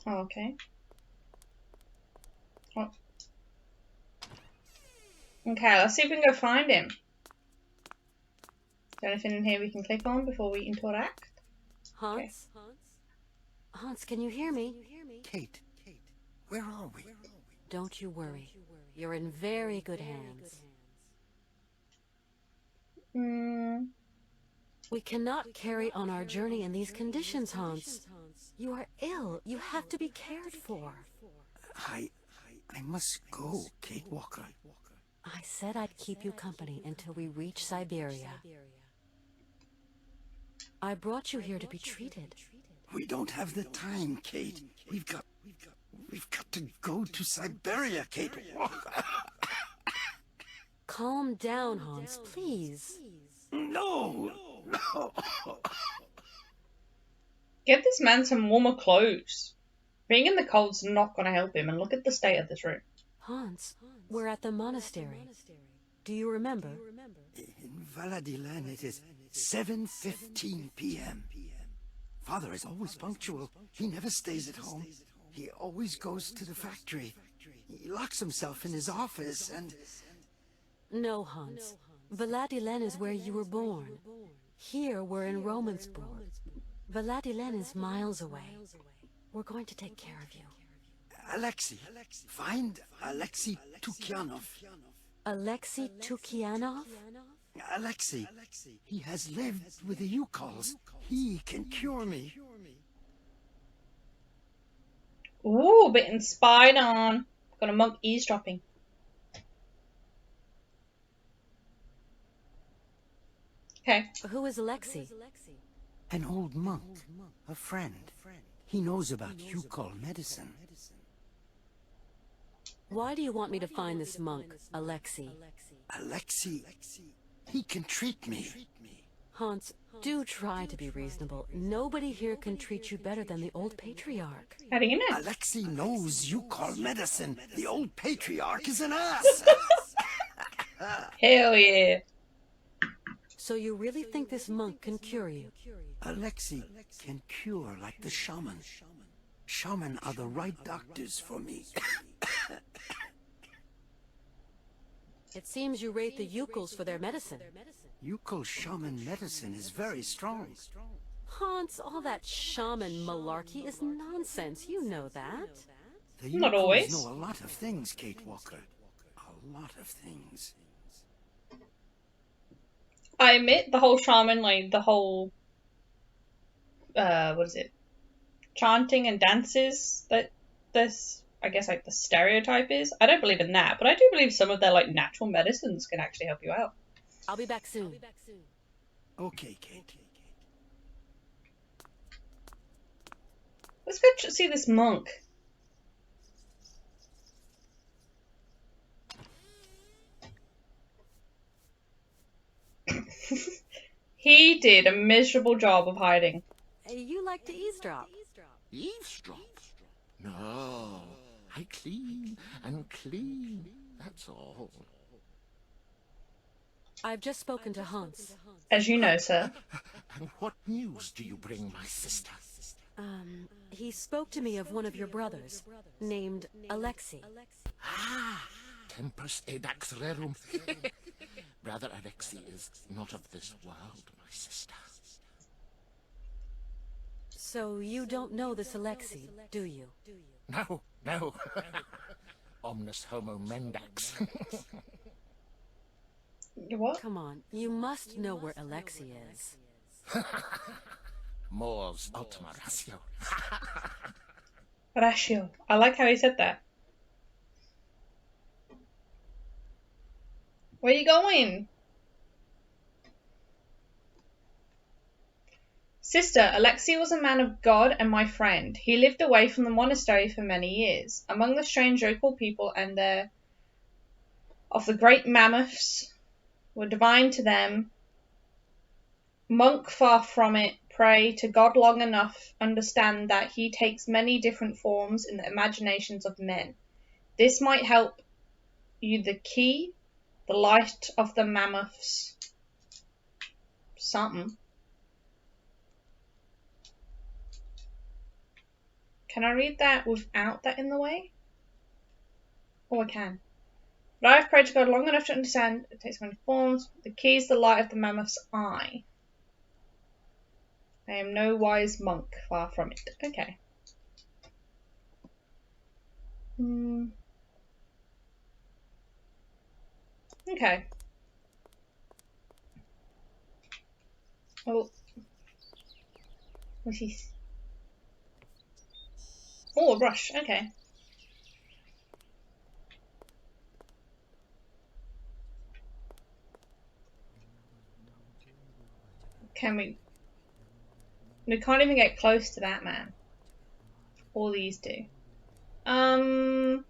Oh, okay. Oh. Okay, let's see if we can go find him. Is there anything in here we can click on before we interact? Hans? Okay. Hans, can you hear me? Kate, where are we? Don't you worry. You're in very good hands. We cannot carry on our journey in these conditions, Hans. You are ill. You have to be cared for. I must go, Kate Walker. I said I'd keep you company until we reach Syberia. I brought you here to be treated. We don't have the time, Kate. We've got to go to Syberia, Kate Walker. Calm down, Hans, please. No. Give this man some warmer clothes. Being in the cold's not going to help him, and look at the state of this room. Hans, we're at the monastery. Do you remember? In Valadilan it is 7:15 p.m. Father is always punctual. He never stays at home. He always goes to the factory. He locks himself in his office and... No, Hans. Valadilen is where you were born. Here we're in Romansburg. Valadilen is miles away. We're going to take care of you. Alexei. Find Alexei Tukyanov. Alexei Tukyanov? Alexei. He has lived with the Yukols. He can cure me. Ooh, bit spied on. Got a monk eavesdropping. Okay. Who is Alexei? An old monk. A friend. He knows about Yukol medicine. Why do you want me to find this monk, Alexei? Alexei, he can treat me. Hans, do try to be reasonable. Nobody here can treat you better than the old patriarch. How do you know? Alexei knows Yukol medicine. The old patriarch is an ass. Hell yeah. So you really think this monk can cure you? Alexei can cure like the shaman. Shaman are the right doctors for me. It seems you rate the Yukols for their medicine. Yukol shaman medicine is very strong. Hans, all that shaman malarkey is nonsense. You know that. The Not Yukols always. know a lot of things, Kate Walker. A lot of things. I admit the whole shaman, like the whole, what is it? Chanting and dances that this, I guess, like the stereotype is. I don't believe in that, but I do believe some of their like natural medicines can actually help you out. I'll be back soon. Okay, Kate. Let's go see this monk. He did a miserable job of hiding. You like to eavesdrop. Eavesdrop? No, I clean and clean, that's all. I've just spoken to Hans. As you know, sir. And what news do you bring, my sister? He spoke to me of one of your brothers, named Alexei. Ah, tempus edax rerum. Brother Alexei is not of this world, my sister. So you don't know this Alexei, do you? No, no. Omnis homo mendax. What? Come on, you must know where Alexei is. Mors ultima ratio. Ratio. I like how he said that. Where are you going? Sister, Alexei was a man of God and my friend. He lived away from the monastery for many years, among the strange local people and of the great mammoths were divine to them. Monk far from it, pray to God long enough, understand that he takes many different forms in the imaginations of men. This might help you the key, the light of the mammoths. Something. Can I read that without that in the way? Oh, I can. But I have prayed to God long enough to understand it takes many forms. The key is the light of the mammoth's eye. I am no wise monk, far from it. Okay. Okay. Oh. What's this? Oh, a brush. Okay. Can we... We can't even get close to that man. All these do. I want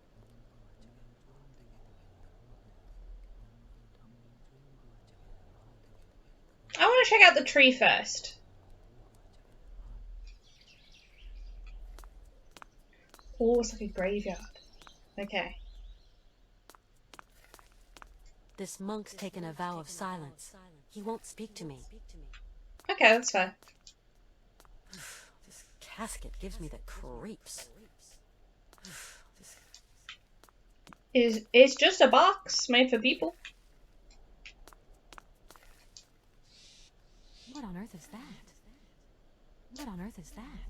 to check out the tree first. Oh, it's like a graveyard. Okay. This monk's taken a vow of silence. He won't speak to me. Okay, that's fair. This casket gives me the creeps. It's just a box made for people. What on earth is that? What on earth is that?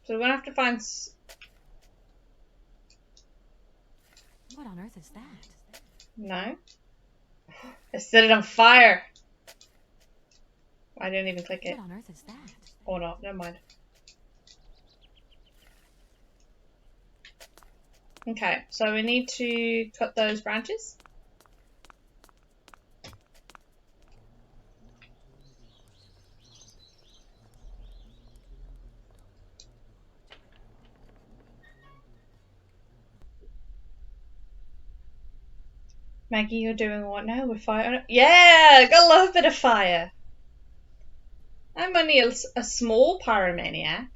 So we're gonna have to find... What on earth is that? No. I set it on fire. I didn't even click it. What on earth is that? Oh no, never mind. Okay, so we need to cut those branches. Maggie, you're doing what now? With fire? Yeah, gotta love a bit of fire. I'm only a small pyromaniac.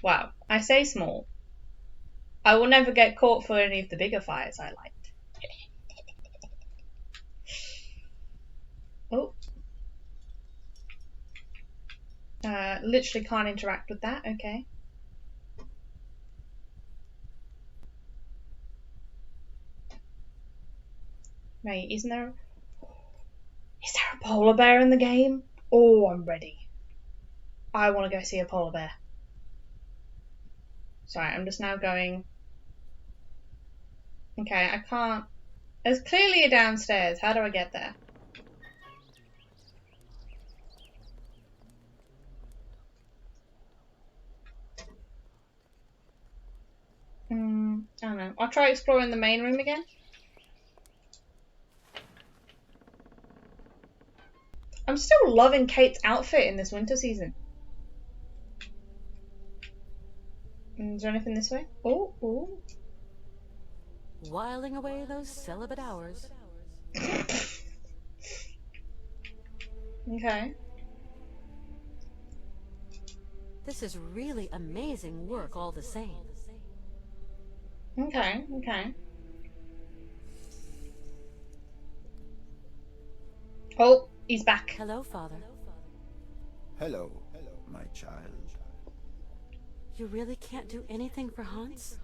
Wow, I say small. I will never get caught for any of the bigger fires I light. Oh. Literally can't interact with that, okay. Mate, is there a polar bear in the game? Oh, I'm ready. I want to go see a polar bear. Sorry, I'm just now going... Okay, I can't... There's clearly a downstairs. How do I get there? I don't know. I'll try exploring the main room again. I'm still loving Kate's outfit in this winter season. Is there anything this way? Oh, oh. Whiling away those celibate hours. Okay. This is really amazing work all the same. Okay, okay. Oh, he's back. Hello, Father. Hello, my child. You really can't do anything for Hans?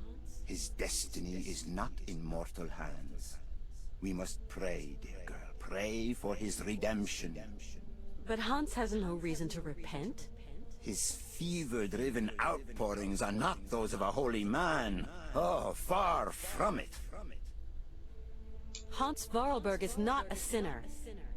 His destiny is not in mortal hands. We must pray, dear girl. Pray for his redemption. But Hans has no reason to repent. His fever-driven outpourings are not those of a holy man. Oh, far from it. Hans Varlberg is not a sinner.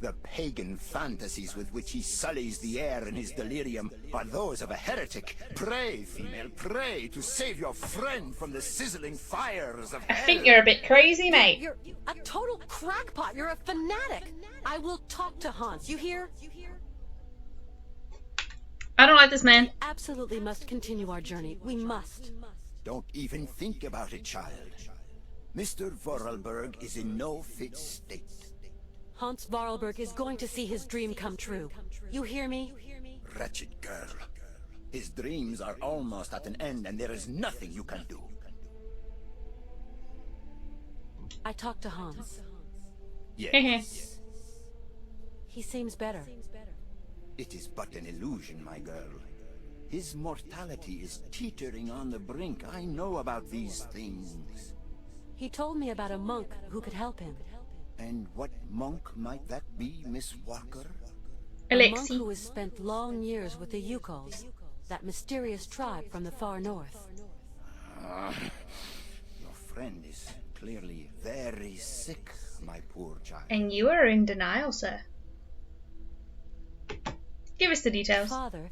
The pagan fantasies with which he sullies the air in his delirium are those of a heretic. Pray, female, pray to save your friend from the sizzling fires of I hell. think you're a bit crazy, mate. You're a total crackpot. You're a fanatic. I will talk to Hans. You hear? I don't like this man. We absolutely must continue our journey. We must. Don't even think about it, child. Mr. Vorarlberg is in no fit state. Hans Varlberg is going to see his dream come true. You hear me? Wretched girl. His dreams are almost at an end, and there is nothing you can do. I talked to Hans. Yes. He seems better. It is but an illusion, my girl. His mortality is teetering on the brink. I know about these things. He told me about a monk who could help him. And what monk might that be, Miss Walker? A monk Alexei. who has spent long years with the Yukos, that mysterious tribe from the far north. Your friend is clearly very sick, my poor child. And you are in denial, sir. Give us the details. Father,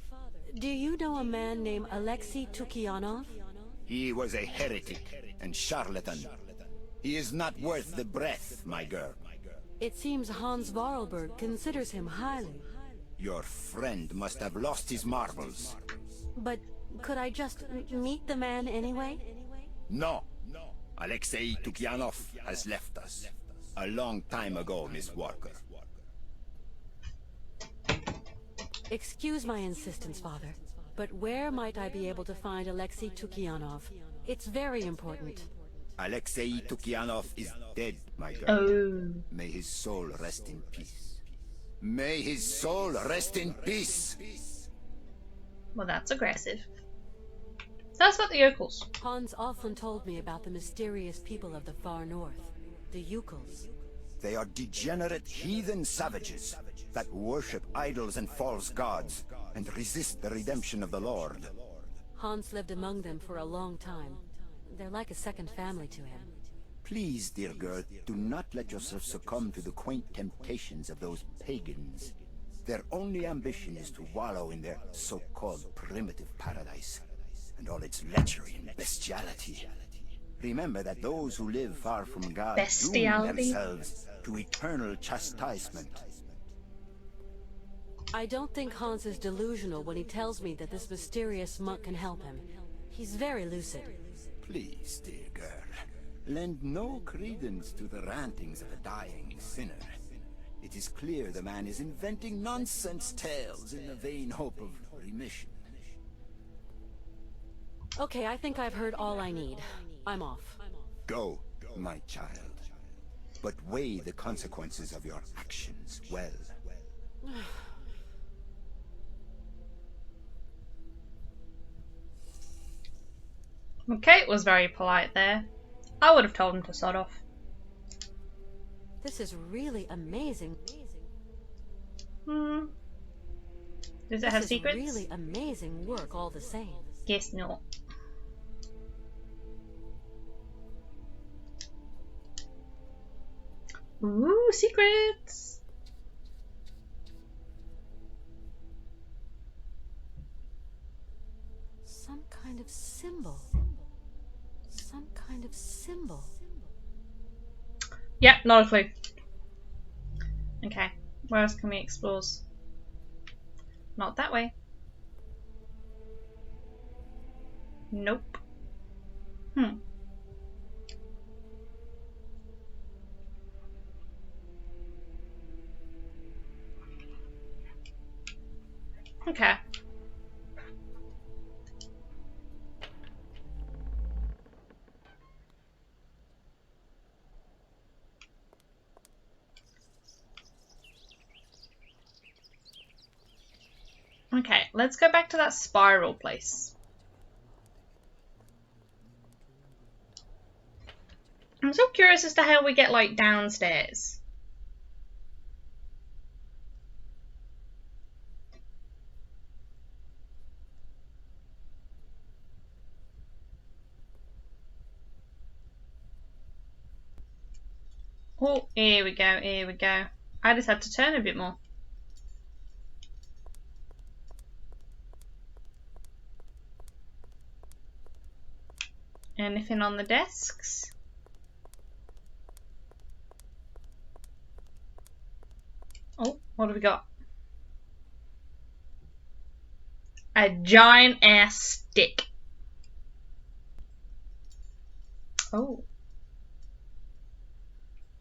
do you know a man named Alexei Tukianov? He was a heretic and charlatan. He is not worth the breath, my girl. It seems Hans Varlberg considers him highly. Your friend must have lost his marbles. But could I just meet the man anyway? No. Alexei Tukianov has left us. A long time ago, Miss Walker. Excuse my insistence, Father, but where might I be able to find Alexei Tukianov? It's very important. Alexei Tukianov is dead, my girl. Oh. May his soul rest in peace. May his soul rest in peace. Well, that's aggressive. Tell us about the yokels. Hans often told me about the mysterious people of the far north, the Yukos. They are degenerate heathen savages that worship idols and false gods and resist the redemption of the Lord. Hans lived among them for a long time. They're like a second family to him. Please, dear girl, do not let yourself succumb to the quaint temptations of those pagans. Their only ambition is to wallow in their so-called primitive paradise, and all its lechery and bestiality. Remember that those who live far from God doom Bestiality? themselves to eternal chastisement. I don't think Hans is delusional when he tells me that this mysterious monk can help him. He's very lucid. Please, dear girl, lend no credence to the rantings of a dying sinner. It is clear the man is inventing nonsense tales in the vain hope of remission. Okay, I think I've heard all I need. I'm off. Go, my child, but weigh the consequences of your actions well. Kate was very polite there. I would have told him to sod off. This is really amazing. Does it This have is secrets? really amazing work all the same. Guess not. Ooh, secrets! Some kind of symbol. Some kind of symbol. Yeah, not a clue. Okay, where else can we explore? Not that way. Nope. Okay. Okay, let's go back to that spiral place. I'm so curious as to how we get, like, downstairs. Oh, here we go, here we go. I just had to turn a bit more. Anything on the desks? Oh, what have we got? A giant ass stick. Oh.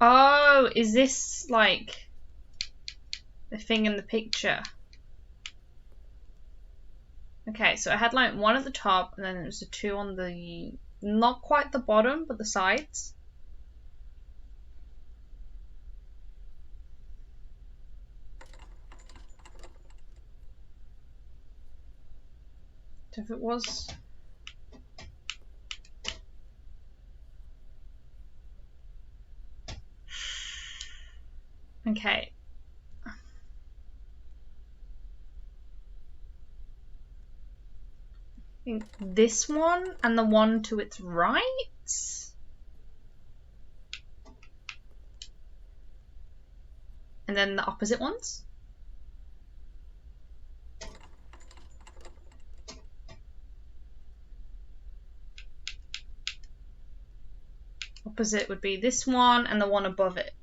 Oh, is this like the thing in the picture? Okay, so it had like one at the top and then there was the two on the, not quite the bottom, but the sides. So if it was... Okay. I think this one and the one to its right? And then the opposite ones? Opposite would be this one and the one above it.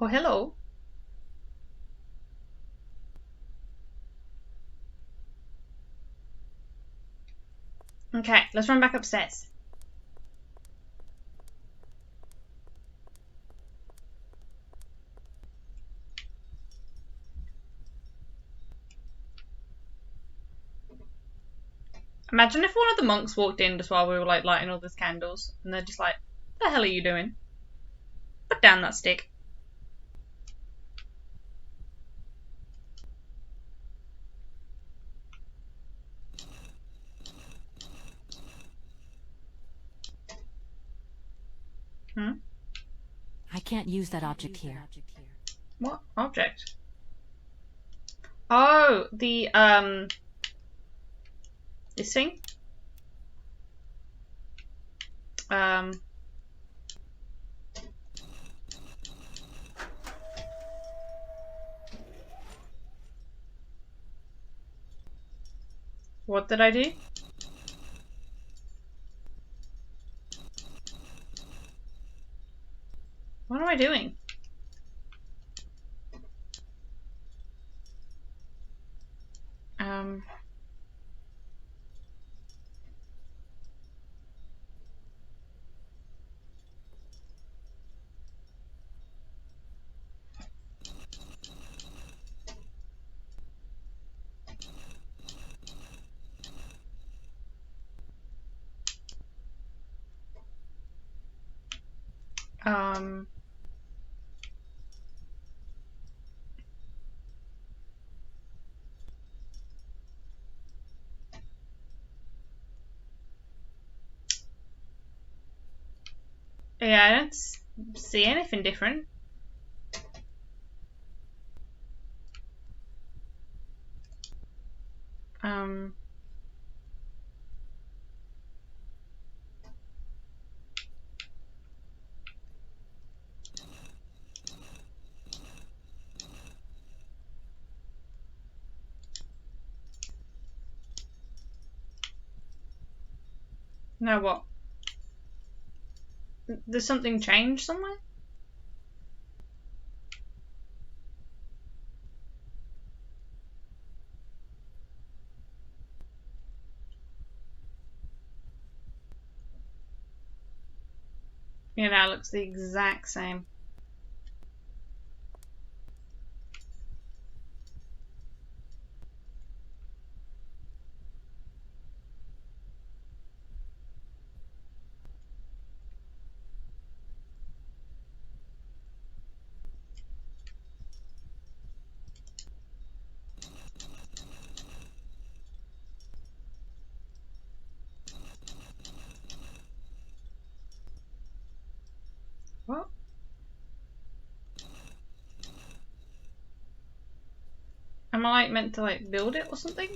Oh, hello. Okay, let's run back upstairs. Imagine if one of the monks walked in just while we were like lighting all those candles and they're just like, "The hell are you doing? Put down that stick." Hmm? I can't use that object here. What object? Oh, the this thing? What did I do? What am I doing? Um, um, yeah, I don't see anything different. Um, now what? There's something changed somewhere? You know, it looks the exact same. What? Am I like meant to like build it or something?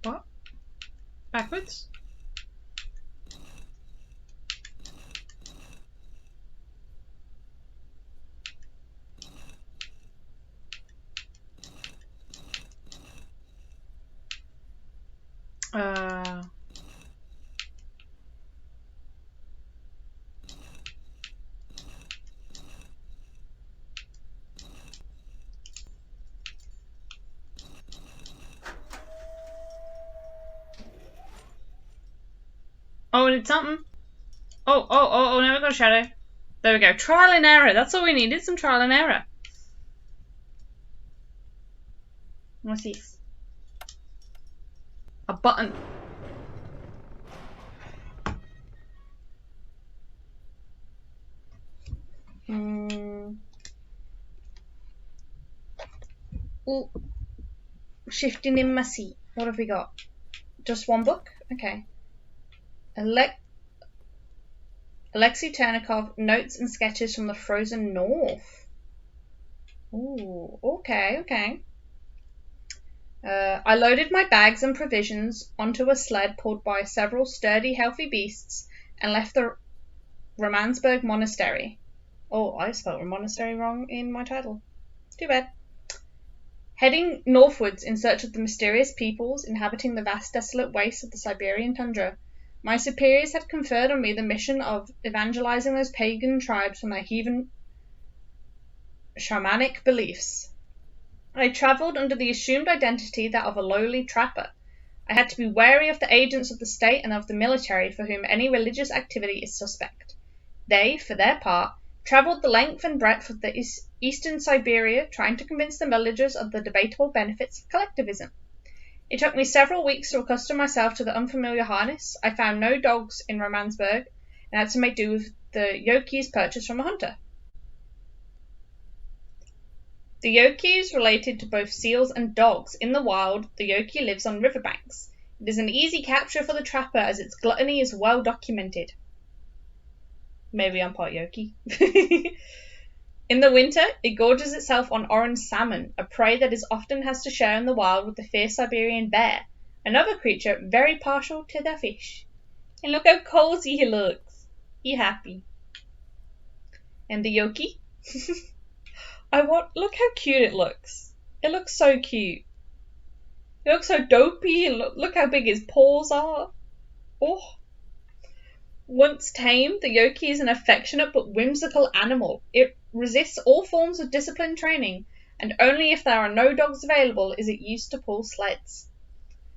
What? Backwards? Uh... Oh, I did something. Oh, now we got a shadow. There we go. Trial and error. That's all we needed, some trial and error. What's this? A button. Ooh. Shifting in my seat. What have we got? Just one book? Okay. Alexei Ternikov, Notes and Sketches from the Frozen North. Ooh, okay. I loaded my bags and provisions onto a sled pulled by several sturdy, healthy beasts and left the Romansburg Monastery. Oh, I spelled monastery wrong in my title. Too bad. Heading northwards in search of the mysterious peoples inhabiting the vast desolate wastes of the Siberian tundra, my superiors had conferred on me the mission of evangelizing those pagan tribes from their heathen shamanic beliefs. I travelled under the assumed identity that of a lowly trapper. I had to be wary of the agents of the state and of the military for whom any religious activity is suspect. They, for their part, travelled the length and breadth of the eastern Syberia trying to convince the villagers of the debatable benefits of collectivism. It took me several weeks to accustom myself to the unfamiliar harness. I found no dogs in Romansburg and had to make do with the Youki's purchased from a hunter. The Youki is related to both seals and dogs. In the wild, the Youki lives on riverbanks. It is an easy capture for the trapper as its gluttony is well documented. Maybe I'm part Youki. In the winter, it gorges itself on orange salmon, a prey that it often has to share in the wild with the fierce Siberian bear, another creature very partial to their fish. And look how cozy he looks. He happy. And the Youki? Look how cute it looks. It looks so cute. It looks so dopey, and look how big his paws are. Oh. Once tamed, the Youki is an affectionate but whimsical animal. It resists all forms of disciplined training, and only if there are no dogs available is it used to pull sleds.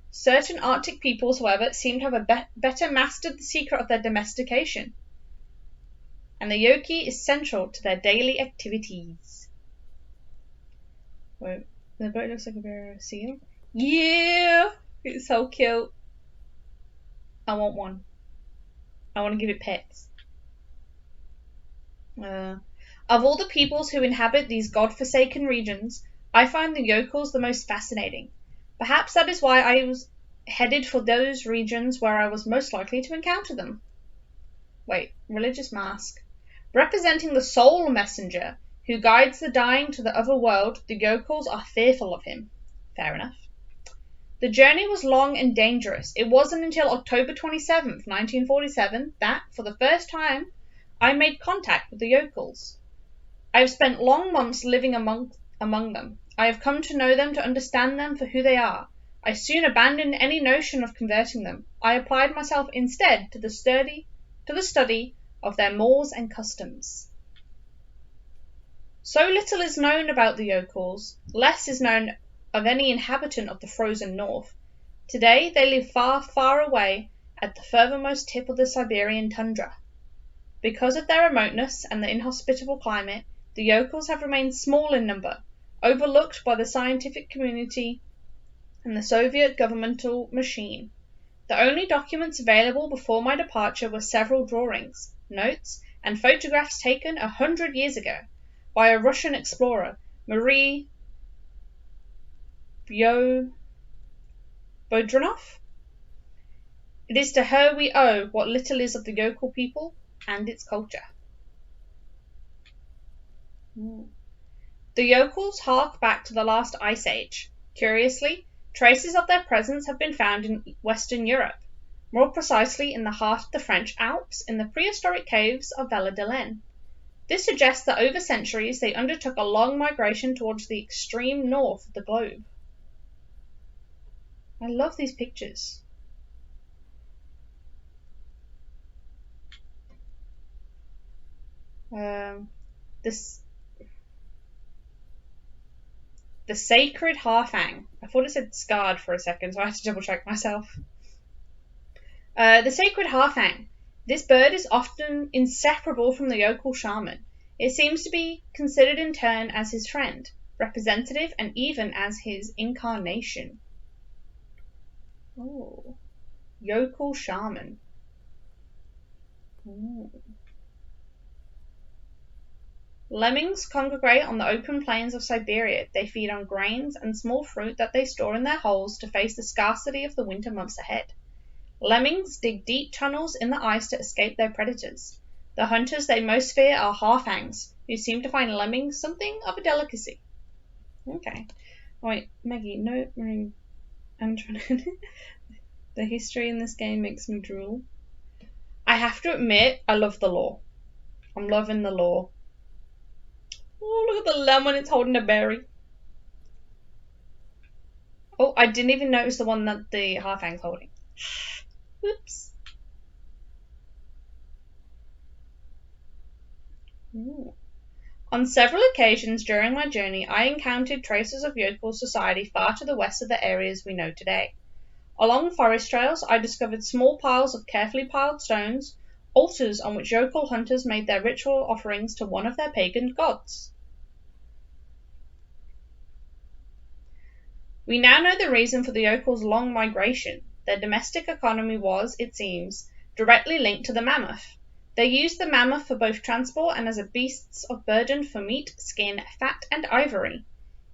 Certain Arctic peoples, however, seem to have better mastered the secret of their domestication, and the Youki is central to their daily activities. Wait, the boat looks like a bear seal. Yeah! It's so cute. I want one. I want to give it pets. Of all the peoples who inhabit these god-forsaken regions, I find the yokels the most fascinating. Perhaps that is why I was headed for those regions where I was most likely to encounter them. Wait, religious mask. Representing the soul messenger who guides the dying to the other world, the yokels are fearful of him. Fair enough. The journey was long and dangerous. It wasn't until October 27th, 1947, that, for the first time, I made contact with the yokels. I have spent long months living among them. I have come to know them, to understand them for who they are. I soon abandoned any notion of converting them. I applied myself instead to the study of their mores and customs. So little is known about the yokels, less is known of any inhabitant of the frozen north. Today they live far, far away at the furthermost tip of the Siberian tundra. Because of their remoteness and the inhospitable climate, the yokels have remained small in number, overlooked by the scientific community and the Soviet governmental machine. The only documents available before my departure were several drawings, notes, and photographs taken 100 years ago by a Russian explorer, Marie Bodronov. It is to her we owe what little is of the yokel people and its culture. The yokels hark back to the last ice age. Curiously, traces of their presence have been found in Western Europe, more precisely in the heart of the French Alps, in the prehistoric caves of Vallée-d'Hélène. This suggests that over centuries they undertook a long migration towards the extreme north of the globe. I love these pictures. This the sacred halfang. I thought it said scarred for a second, so I had to double check myself. The sacred halfang. This bird is often inseparable from the yokel shaman. It seems to be considered in turn as his friend, representative, and even as his incarnation. Oh, yokel shaman. Ooh. Lemmings congregate on the open plains of Siberia. They feed on grains and small fruit that they store in their holes to face the scarcity of the winter months ahead. Lemmings dig deep tunnels in the ice to escape their predators. The hunters they most fear are halfangs, who seem to find lemmings something of a delicacy. Okay. Wait, Maggie, no, I'm trying to... The history in this game makes me drool. I have to admit, I love the lore. I'm loving the lore. Oh, look at the lemon, it's holding a berry. Oh, I didn't even notice the one that the halfang's holding. Whoops. Ooh. On several occasions during my journey, I encountered traces of yokel society far to the west of the areas we know today. Along forest trails, I discovered small piles of carefully piled stones, altars on which yokel hunters made their ritual offerings to one of their pagan gods. We now know the reason for the yokel's long migration. Their domestic economy was, it seems, directly linked to the mammoth. They used the mammoth for both transport and as a beasts of burden for meat, skin, fat, and ivory.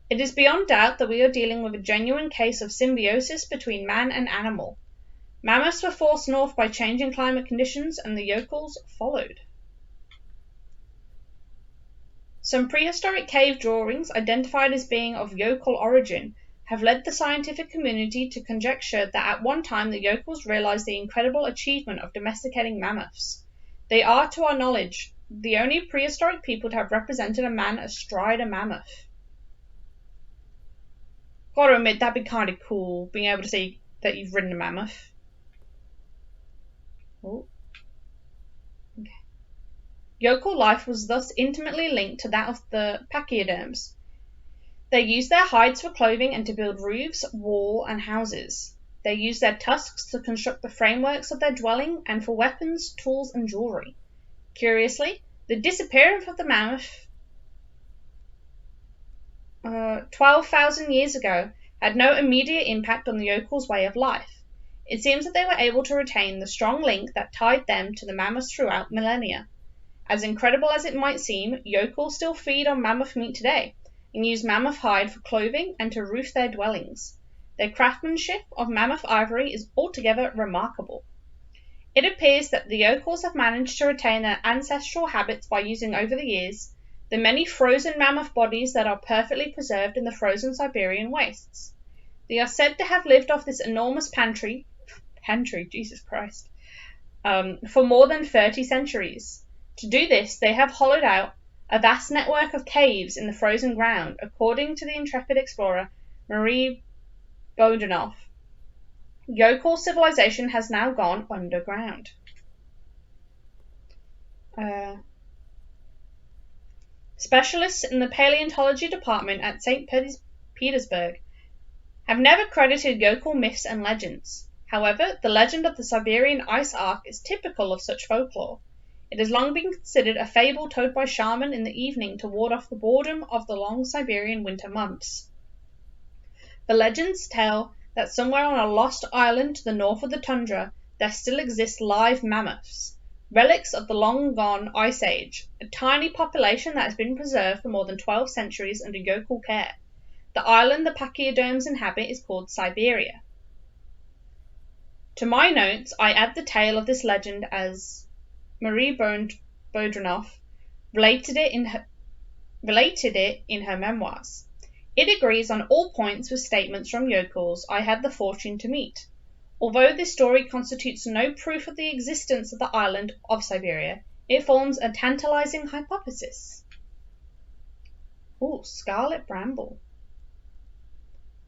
It is beyond doubt that we are dealing with a genuine case of symbiosis between man and animal. Mammoths were forced north by changing climate conditions, and the yokels followed. Some prehistoric cave drawings, identified as being of yokel origin, have led the scientific community to conjecture that at one time the yokels realized the incredible achievement of domesticating mammoths. They are, to our knowledge, the only prehistoric people to have represented a man astride a mammoth. Gotta admit, that'd be kind of cool, being able to see that you've ridden a mammoth. Oh. Okay. Yokel life was thus intimately linked to that of the pachyderms. They used their hides for clothing and to build roofs, walls, and houses. They used their tusks to construct the frameworks of their dwelling and for weapons, tools, and jewelry. Curiously, the disappearance of the mammoth 12,000 years ago had no immediate impact on the yokel's way of life. It seems that they were able to retain the strong link that tied them to the mammoths throughout millennia. As incredible as it might seem, yokels still feed on mammoth meat today, and use mammoth hide for clothing and to roof their dwellings. Their craftsmanship of mammoth ivory is altogether remarkable. It appears that the yokels have managed to retain their ancestral habits by using over the years the many frozen mammoth bodies that are perfectly preserved in the frozen Siberian wastes. They are said to have lived off this enormous pantry, Jesus Christ, for more than 30 centuries. To do this, they have hollowed out a vast network of caves in the frozen ground, according to the intrepid explorer Marie Boudinoff. Yokel civilization has now gone underground. Specialists in the paleontology department at St. Petersburg have never credited yokel myths and legends. However, the legend of the Siberian ice ark is typical of such folklore. It has long been considered a fable told by shamans in the evening to ward off the boredom of the long Siberian winter months. The legends tell that somewhere on a lost island to the north of the tundra there still exist live mammoths, relics of the long-gone Ice Age, a tiny population that has been preserved for more than 12 centuries under yokel care. The island the pachyderms inhabit is called Syberia. To my notes, I add the tale of this legend as Marie Boudinoff related it in her memoirs. It agrees on all points with statements from yokels I had the fortune to meet. Although this story constitutes no proof of the existence of the island of Syberia, it forms a tantalizing hypothesis. Ooh, scarlet bramble.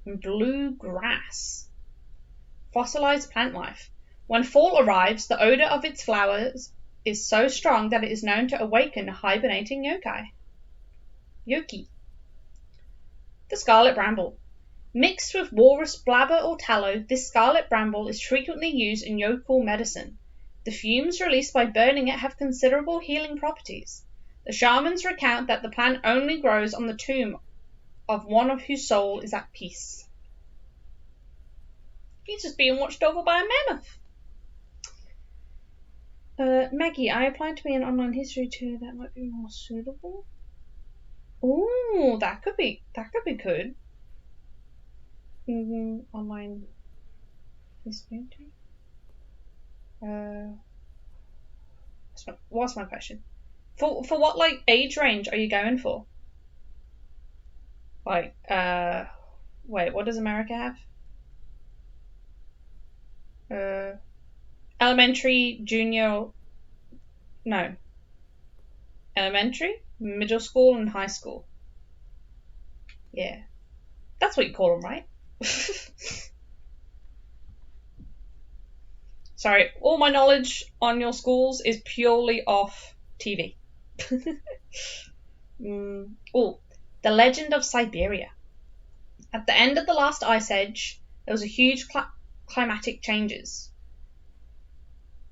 And blue grass. Fossilized plant life. When fall arrives, the odor of its flowers is so strong that it is known to awaken hibernating yokai. Youki. The scarlet bramble. Mixed with walrus blubber or tallow, this scarlet bramble is frequently used in yokel medicine. The fumes released by burning it have considerable healing properties. The shamans recount that the plant only grows on the tomb of one of whose soul is at peace. He's just being watched over by a mammoth. Maggie, I applied to be an online history tutor that might be more suitable. Ooh, that could be good. Online history tutor. What's my question? For what like age range are you going for? Like, wait, what does America have? Elementary, junior, no. Elementary, middle school, and high school. Yeah. That's what you call them, right? Sorry, all my knowledge on your schools is purely off TV. Oh, the legend of Syberia. At the end of the last ice age, there was a huge climatic changes.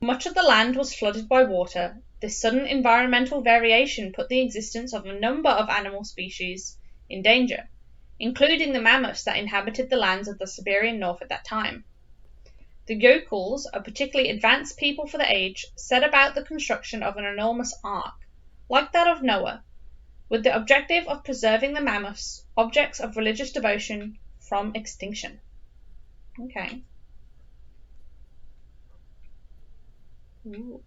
Much of the land was flooded by water. This sudden environmental variation put the existence of a number of animal species in danger, including the mammoths that inhabited the lands of the Siberian North at that time. The yokels, a particularly advanced people for the age, set about the construction of an enormous ark, like that of Noah, with the objective of preserving the mammoths, objects of religious devotion, from extinction. Okay. Ooh.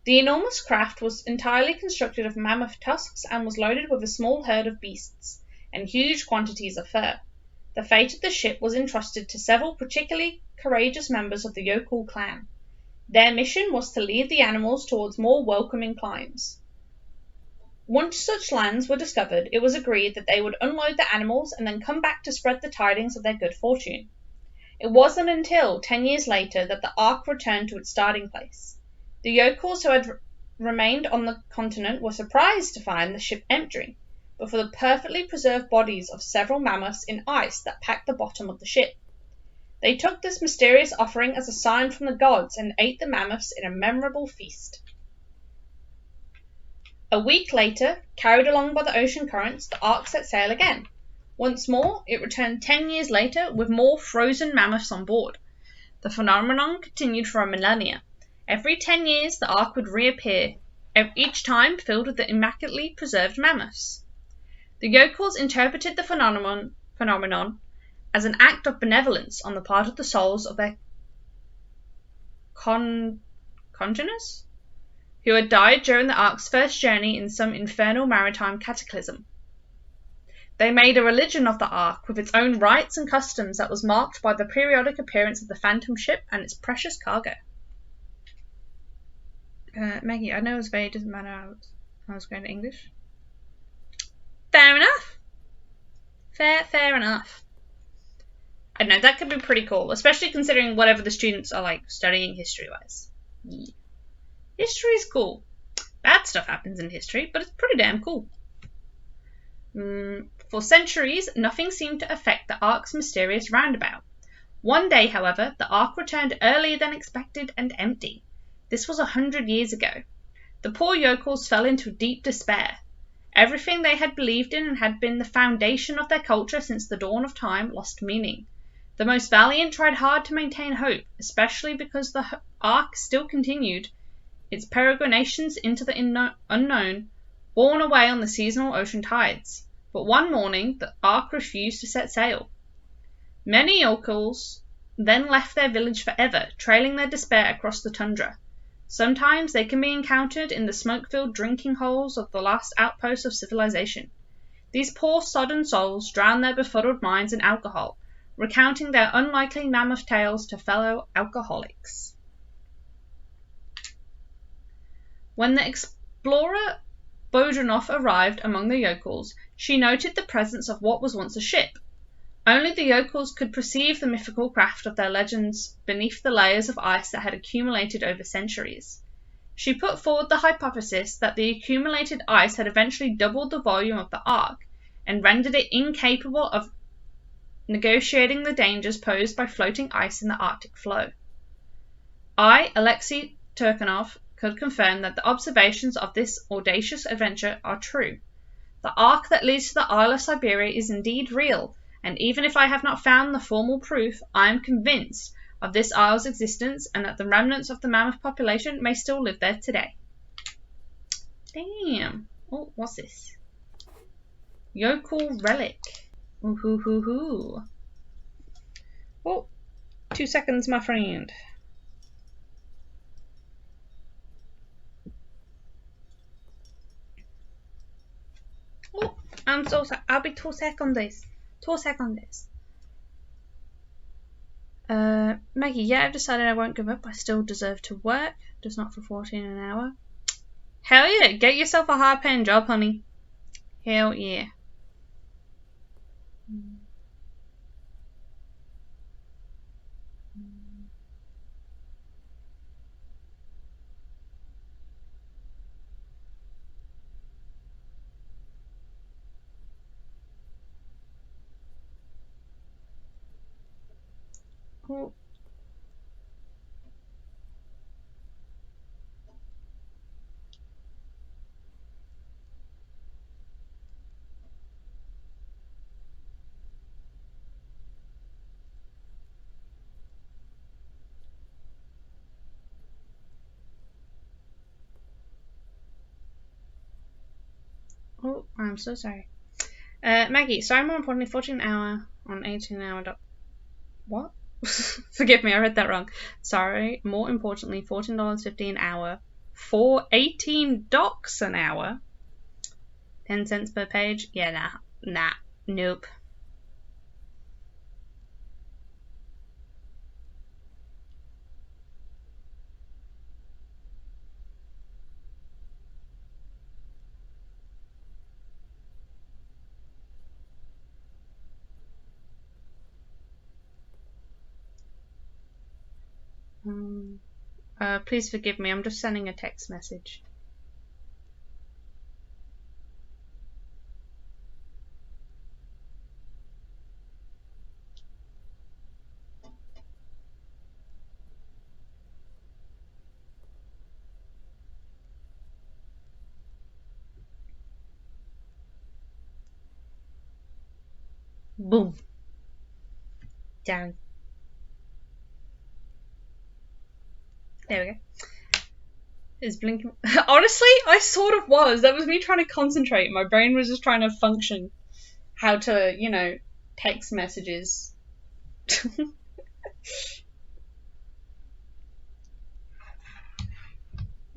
The enormous craft was entirely constructed of mammoth tusks and was loaded with a small herd of beasts and huge quantities of fur. The fate of the ship was entrusted to several particularly courageous members of the yokel clan. Their mission was to lead the animals towards more welcoming climes. Once such lands were discovered, it was agreed that they would unload the animals and then come back to spread the tidings of their good fortune. It wasn't until 10 years later that the ark returned to its starting place. The yokels who had remained on the continent were surprised to find the ship empty, but for the perfectly preserved bodies of several mammoths in ice that packed the bottom of the ship. They took this mysterious offering as a sign from the gods and ate the mammoths in a memorable feast. A week later, carried along by the ocean currents, the ark set sail again. Once more, it returned 10 years later with more frozen mammoths on board. The phenomenon continued for a millennia. Every 10 years, the ark would reappear, each time filled with the immaculately preserved mammoths. The yokels interpreted the phenomenon as an act of benevolence on the part of the souls of their congeners, who had died during the ark's first journey in some infernal maritime cataclysm. They made a religion of the ark, with its own rites and customs that was marked by the periodic appearance of the phantom ship and its precious cargo. Maggie, I know it was vague, doesn't matter I was going to English. Fair enough. Fair enough. I don't know, that could be pretty cool, especially considering whatever the students are like studying history-wise. Yeah. History is cool. Bad stuff happens in history, but it's pretty damn cool. For centuries, nothing seemed to affect the ark's mysterious roundabout. One day, however, the ark returned earlier than expected and empty. This was 100 years ago. The poor yokels fell into deep despair. Everything they had believed in and had been the foundation of their culture since the dawn of time lost meaning. The most valiant tried hard to maintain hope, especially because the ark still continued its peregrinations into the unknown, borne away on the seasonal ocean tides. But one morning, the ark refused to set sail. Many yokels then left their village forever, trailing their despair across the tundra. Sometimes they can be encountered in the smoke-filled drinking holes of the last outposts of civilization. These poor sodden souls drown their befuddled minds in alcohol, recounting their unlikely mammoth tales to fellow alcoholics. When the explorer Bodrunov arrived among the yokels, she noted the presence of what was once a ship. Only the yokels could perceive the mythical craft of their legends beneath the layers of ice that had accumulated over centuries. She put forward the hypothesis that the accumulated ice had eventually doubled the volume of the Ark and rendered it incapable of negotiating the dangers posed by floating ice in the Arctic floe. I, Alexei Turkanov, could confirm that the observations of this audacious adventure are true. The arc that leads to the Isle of Syberia is indeed real, and even if I have not found the formal proof, I am convinced of this isle's existence and that the remnants of the mammoth population may still live there today. Damn. Oh, what's this? Yokel relic. Ooh hoo hoo hoo. Oh, 2 seconds, my friend. Oh, I'm so sorry. I'll be 2 seconds. 2 seconds. Maggie, yeah, I've decided I won't give up. I still deserve to work, just not for 14 an hour. Hell yeah, get yourself a high-paying job, honey. Hell yeah. Oh. Oh, I'm so sorry. Maggie, sorry, more importantly, 14 an hour on 18 an hour. What? Forgive me, I read that wrong. Sorry, more importantly, $14.50 an hour for 18 docs an hour. 10 cents per page? Yeah, nah, nope. Please forgive me, I'm just sending a text message. Boom. Down. There we go. Is blinking. Honestly, I sort of was. That was me trying to concentrate. My brain was just trying to function. How to, text messages.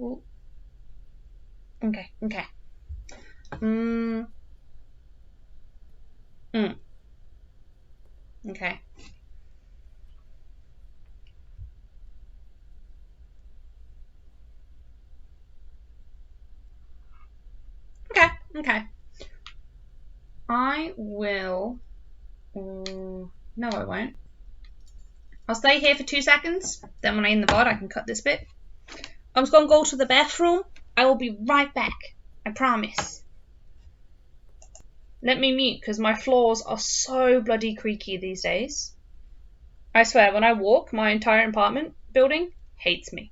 Ooh. Okay. Mm. Okay. Okay. I will. No, I won't. I'll stay here for 2 seconds. Then when I end the VOD, I can cut this bit. I'm just gonna go to the bathroom. I will be right back. I promise. Let me mute because my floors are so bloody creaky these days. I swear, when I walk, my entire apartment building hates me.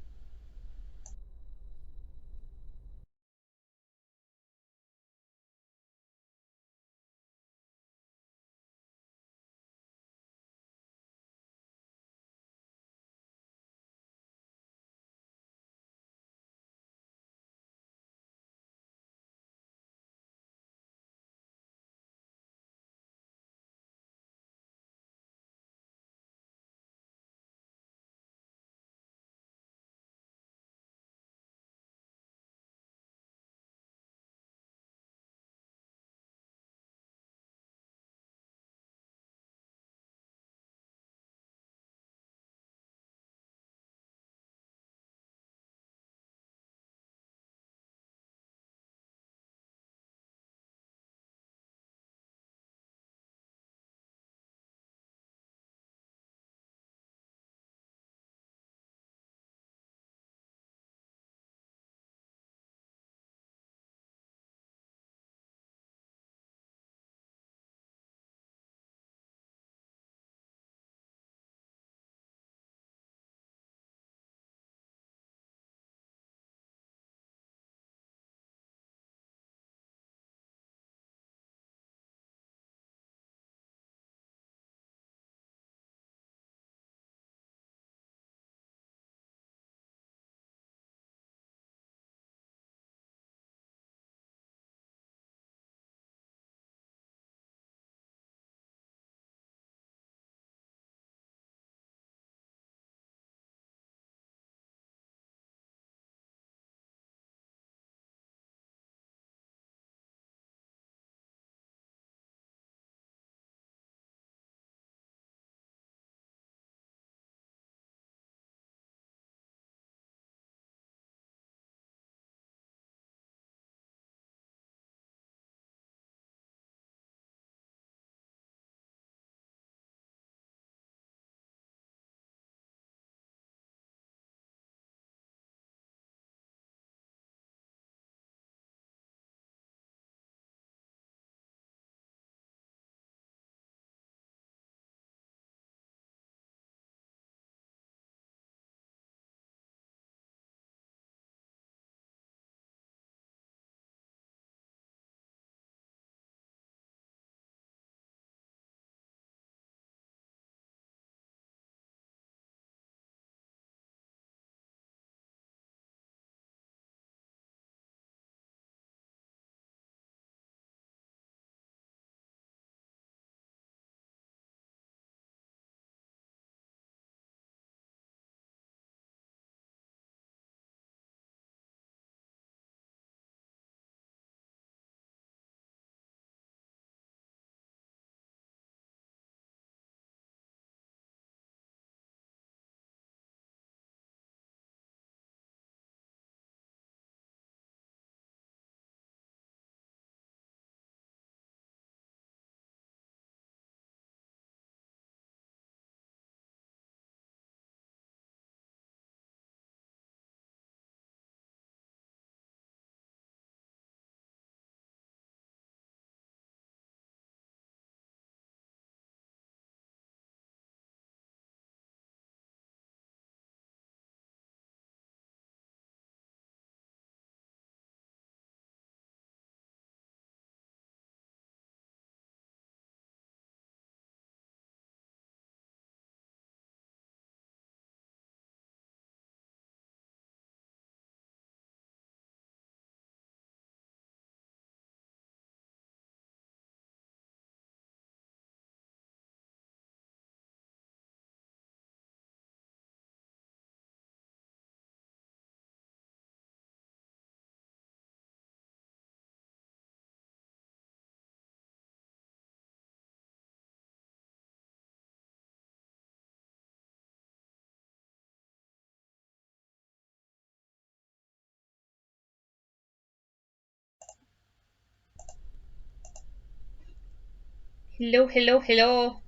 Hello, hello, hello.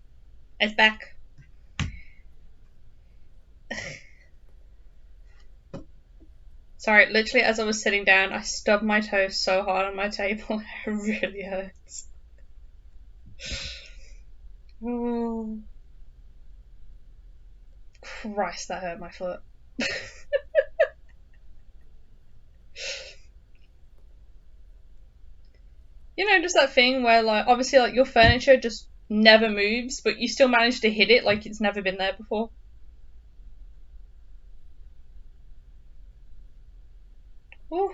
It's back. Sorry, literally as I was sitting down, I stubbed my toe so hard on my table. It really hurts. Oh, Christ, that hurt my foot. You know, just that thing where, like, obviously, like, your furniture just never moves, but you still manage to hit it like it's never been there before. Ooh.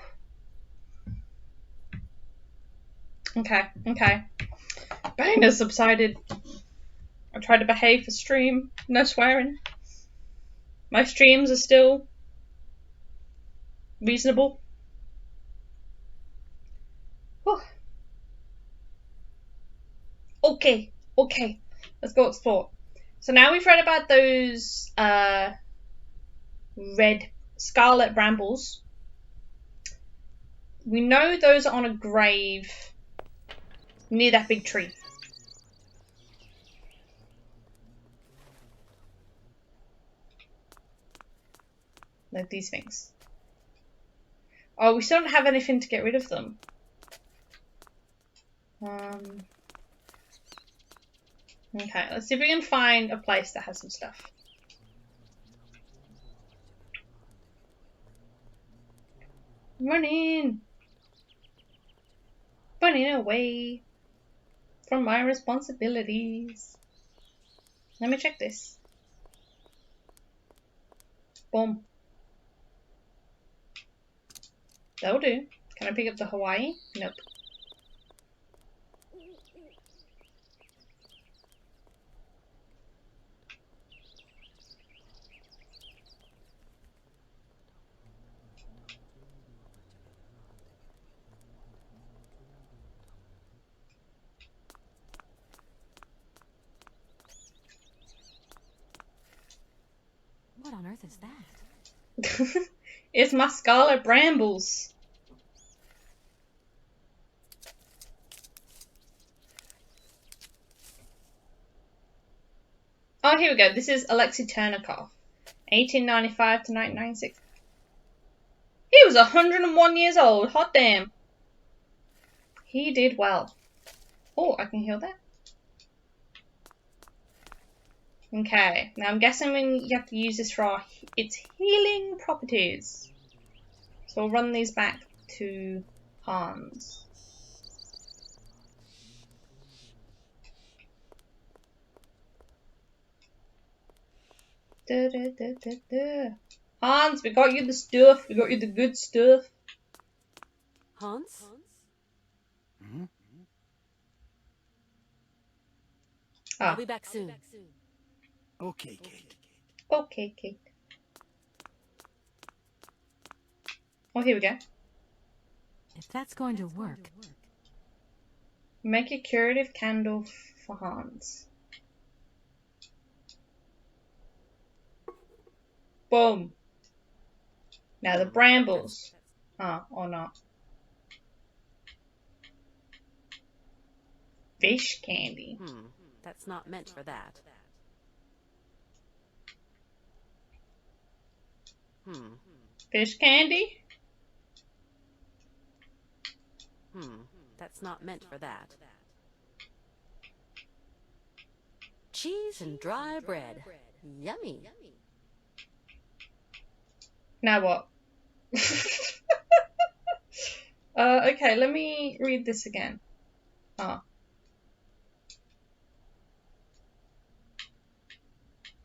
Okay, okay. Pain has subsided. I tried to behave for stream. No swearing. My streams are still reasonable. Whew. Okay, okay. Let's go explore. So now we've read about those red scarlet brambles. We know those are on a grave near that big tree. Like these things. Oh, we still don't have anything to get rid of them. Okay, let's see if we can find a place that has some stuff. Running! Running away from my responsibilities. Let me check this. Boom. That'll do. Can I pick up the Hawaii? Nope. What on earth is that? It's my scarlet brambles. Oh, here we go. This is Alexei Ternakov, 1895 to 1996. He was 101 years old. Hot damn. He did well. Oh, I can heal that. Okay, now I'm guessing you have to use this for its healing properties. So we'll run these back to Hans. Hans, we got you the stuff. We got you the good stuff. Hans? Hmm? I'll be back soon. Okay, Kate. Okay, Kate. Oh, here we go. If that's going to work. Make a curative candle for Hans. Boom. Now the brambles. Or not. Fish candy. That's not meant for that. Fish candy? That's not meant for that. Cheese and dry bread. Yummy. Now what? Okay, let me read this again.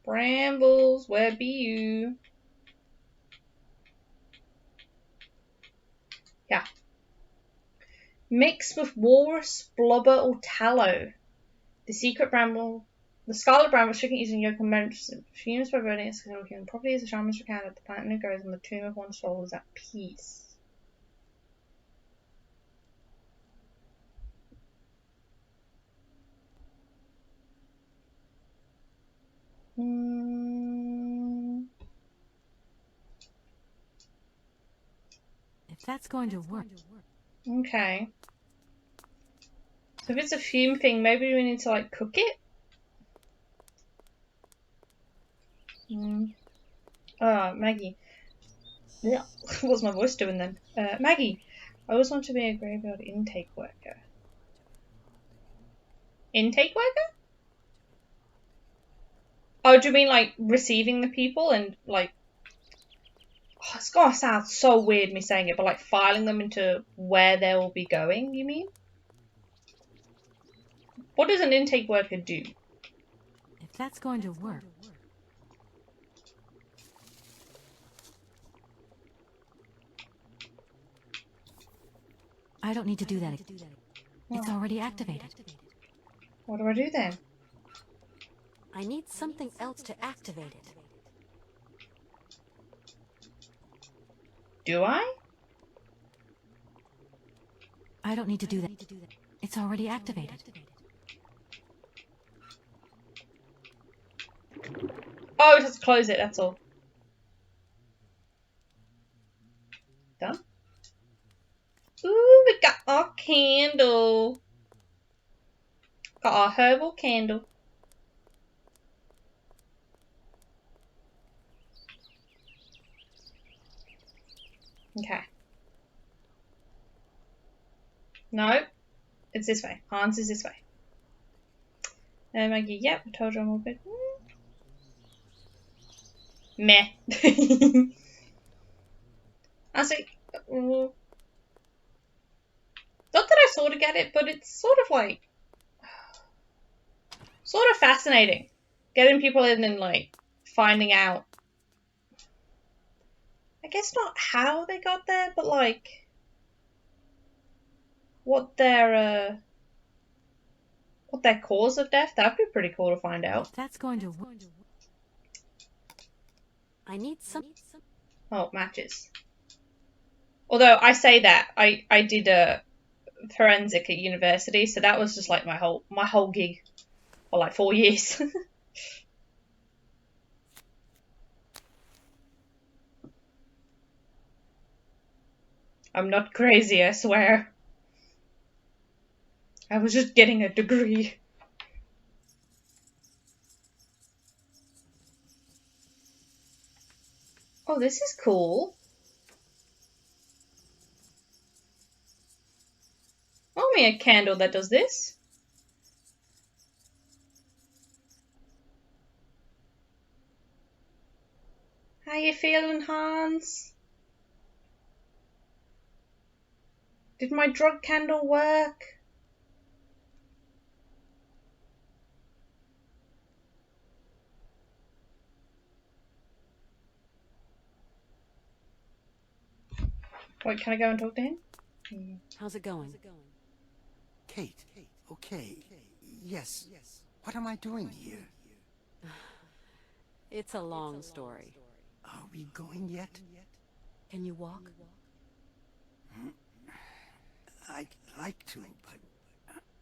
Brambles, where be you? Yeah. Mix with walrus, blubber, or tallow. The scarlet bramble chicken using yolk and medicine. Fumes by burning its healing properties. The shamans recount that the plant that grows on the tomb of one's soul is at peace. If that's going to work. Okay. So if it's a fume thing, maybe we need to like cook it? Maggie. Yeah. What's my voice doing then? Maggie, I always want to be a graveyard intake worker. Intake worker? Oh, do you mean like receiving the people and like... Oh, it's gonna sound so weird me saying it, but like filing them into where they will be going, you mean? What does an intake worker do? If that's going to work. I don't need to do that. It's already activated. What do I do then? I need something else to activate it. Do I? I don't need to do that. It's already activated. Oh, just close it, that's all. Done? Ooh, we got our candle. Got our herbal candle. Okay. No, it's this way. Hans is this way. And Maggie, yep, I told you I'm a bit... Meh. I see. Not that I sort of get it, but it's sort of like... Sort of fascinating. Getting people in and like finding out... I guess not how they got there, but like... What their cause of death, that'd be pretty cool to find out. That's going to work. I need some... Oh, matches. Although I say that, I did a forensic at university, so that was just like my whole gig for like 4 years. I'm not crazy, I swear. I was just getting a degree. Oh, this is cool. Only a candle that does this. How you feeling, Hans? Did my drug candle work? Wait, can I go and talk to him? How's it going? Kate, okay. Yes. What am I doing here? It's a long story. Are we going yet? Can you walk? I'd like to, but...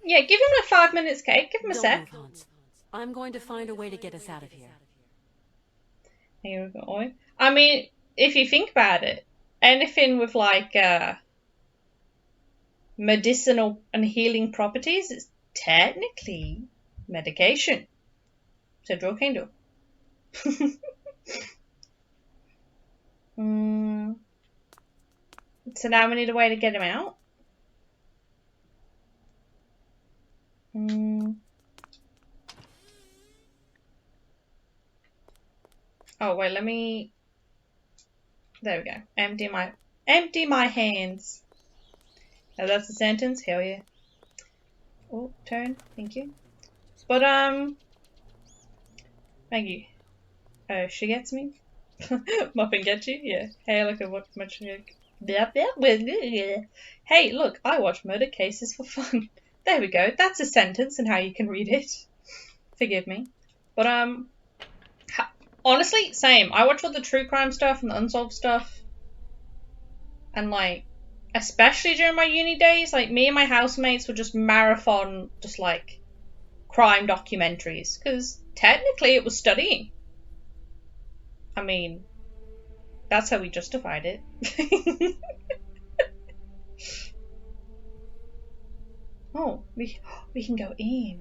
Yeah, give him a 5 minutes, Kate. Give him a Don't sec. move, Hans. I'm going to find a way to get us out of here. Here we go. I mean, if you think about it, anything with like medicinal and healing properties is technically medication. So draw candle. So now we need a way to get him out. Oh wait, let me... There we go. Empty my hands. Oh, that's a sentence? Hell yeah. Oh, turn. Thank you. But, Maggie. Oh, she gets me? Muffin get you? Yeah. Hey, look at what much... Hey, look, I watch murder cases for fun. There we go. That's a sentence and how you can read it. Forgive me. But, honestly, same. I watch all the true crime stuff and the unsolved stuff. And, like, especially during my uni days, like, me and my housemates would just marathon, just, like, crime documentaries. Because, technically, it was studying. I mean, that's how we justified it. Oh, we can go in.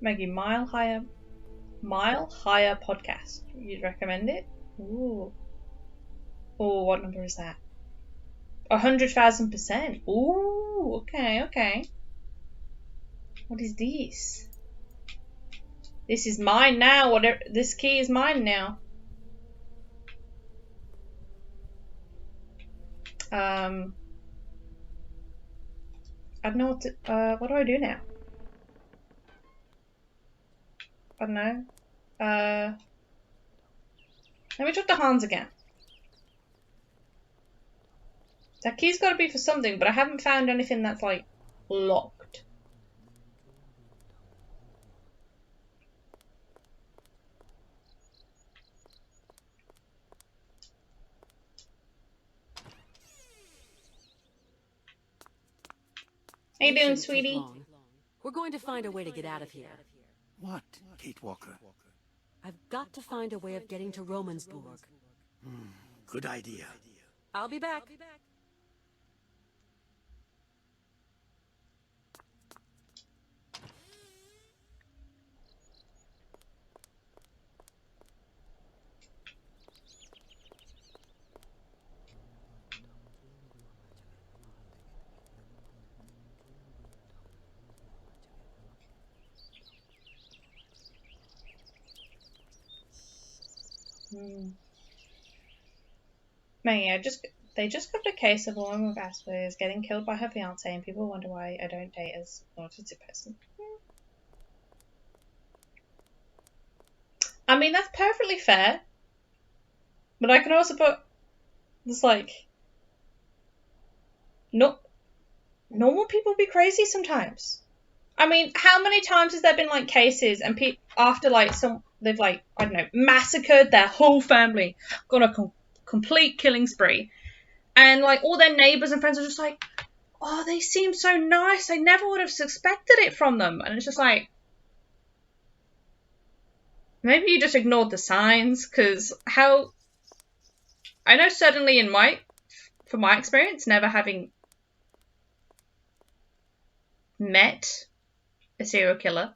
Maggie, Mile Higher podcast. You'd recommend it? Ooh. Oh, what number is that? 100,000%. Ooh, okay. What is this? This is mine now. Whatever. This key is mine now. I don't know what to, what do I do now? I don't know. Let me talk to Hans again. That key's got to be for something, but I haven't found anything that's, like, locked. How you doing, sweetie? We're going to find a way to get out of here. What, Kate Walker? I've got to find a way of getting to Romansburg. Good idea. I'll be back. Man, yeah, they just covered a case of a woman with Asperger's getting killed by her fiance, and people wonder why I don't date as an autistic person. I mean, that's perfectly fair, but I can also put this, like, normal people be crazy sometimes. I mean, how many times has there been, like, cases and after, like, they've, like, I don't know, massacred their whole family, gone a complete killing spree, and, like, all their neighbours and friends are just like, oh, they seem so nice, I never would have suspected it from them. And it's just like, maybe you just ignored the signs, because I know certainly from my experience, never having met a serial killer,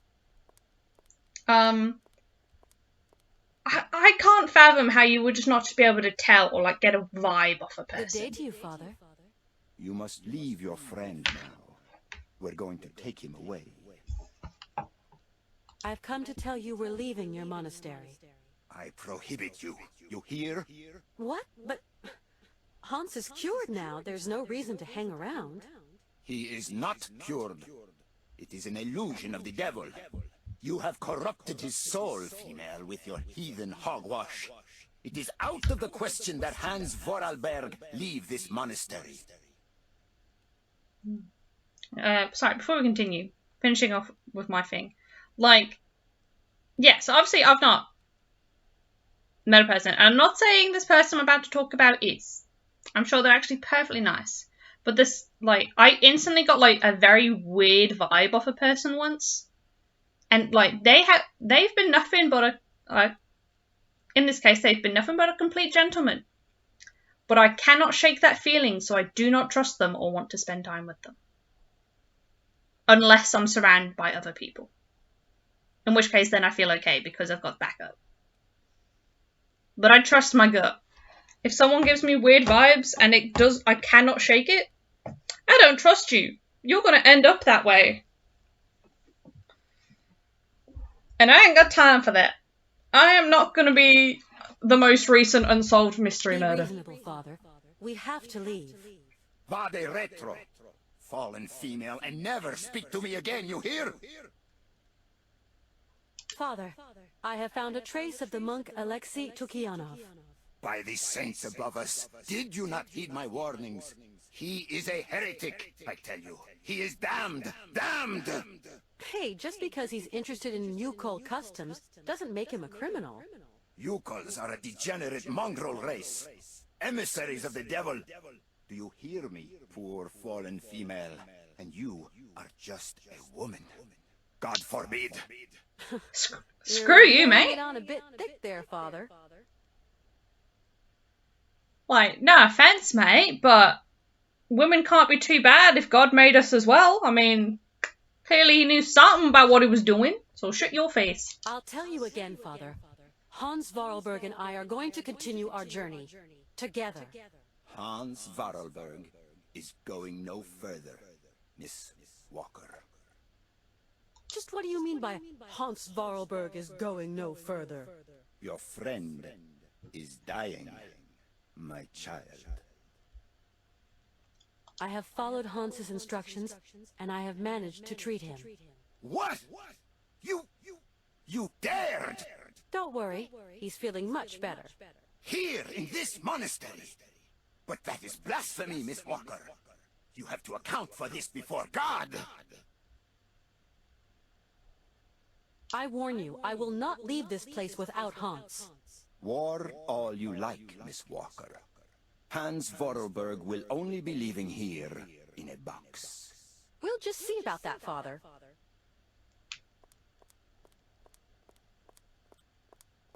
I can't fathom how you would just not be able to tell or, like, get a vibe off a person. Good day to you, Father. You must leave your friend now. We're going to take him away. I've come to tell you we're leaving your monastery. I prohibit you. You hear? What? But Hans is cured now. There's no reason to hang around. He is not cured. It is an illusion of the devil. You have corrupted his soul, female, with your heathen hogwash. It is out of the question that Hans Vorarlberg leave this monastery. Sorry, before we continue, finishing off with my thing. Like, yes, obviously I've not met a person. And I'm not saying this person I'm about to talk about is. I'm sure they're actually perfectly nice. But this, like, I instantly got, like, a very weird vibe off a person once. And, like, they've been nothing but in this case, they've been nothing but a complete gentleman. But I cannot shake that feeling, so I do not trust them or want to spend time with them. Unless I'm surrounded by other people. In which case, then I feel okay, because I've got backup. But I trust my gut. If someone gives me weird vibes, and I cannot shake it, I don't trust you. You're gonna end up that way. And I ain't got time for that. I am not gonna be the most recent unsolved mystery murder. Be reasonable, Father. We have to leave. Vade retro, fallen female, and never speak to me again, you hear? Father, I have found a trace of the monk Alexei Tukianov. By the saints above us, did you not heed my warnings? He is a heretic, I tell you. He is damned! Damned! Hey, just because he's interested in Yukol customs doesn't make him a criminal. Yukols are a degenerate mongrel race. Emissaries of the devil. Do you hear me, poor fallen female? And you are just a woman. God forbid. Screw you, mate. On a bit thick there, Father. Like, no offense, mate, but women can't be too bad if God made us as well. I mean, clearly he knew something about what he was doing, so shut your face. I'll tell you again, Father. Hans Vorarlberg and I are going to continue our journey. Together. Hans Vorarlberg is going no further, Miss Walker. Just what do you mean by Hans Vorarlberg is going no further? Your friend is dying, my child. I have followed Hans's instructions, and I have managed to treat him. What? You dared! Don't worry, he's feeling much better. Here in this monastery? But that is blasphemy, Miss Walker. You have to account for this before God. I warn you, I will not leave this place without Hans. War all you like, Miss Walker. Hans Vorarlberg will only be leaving here in a box. We'll just see about that, Father.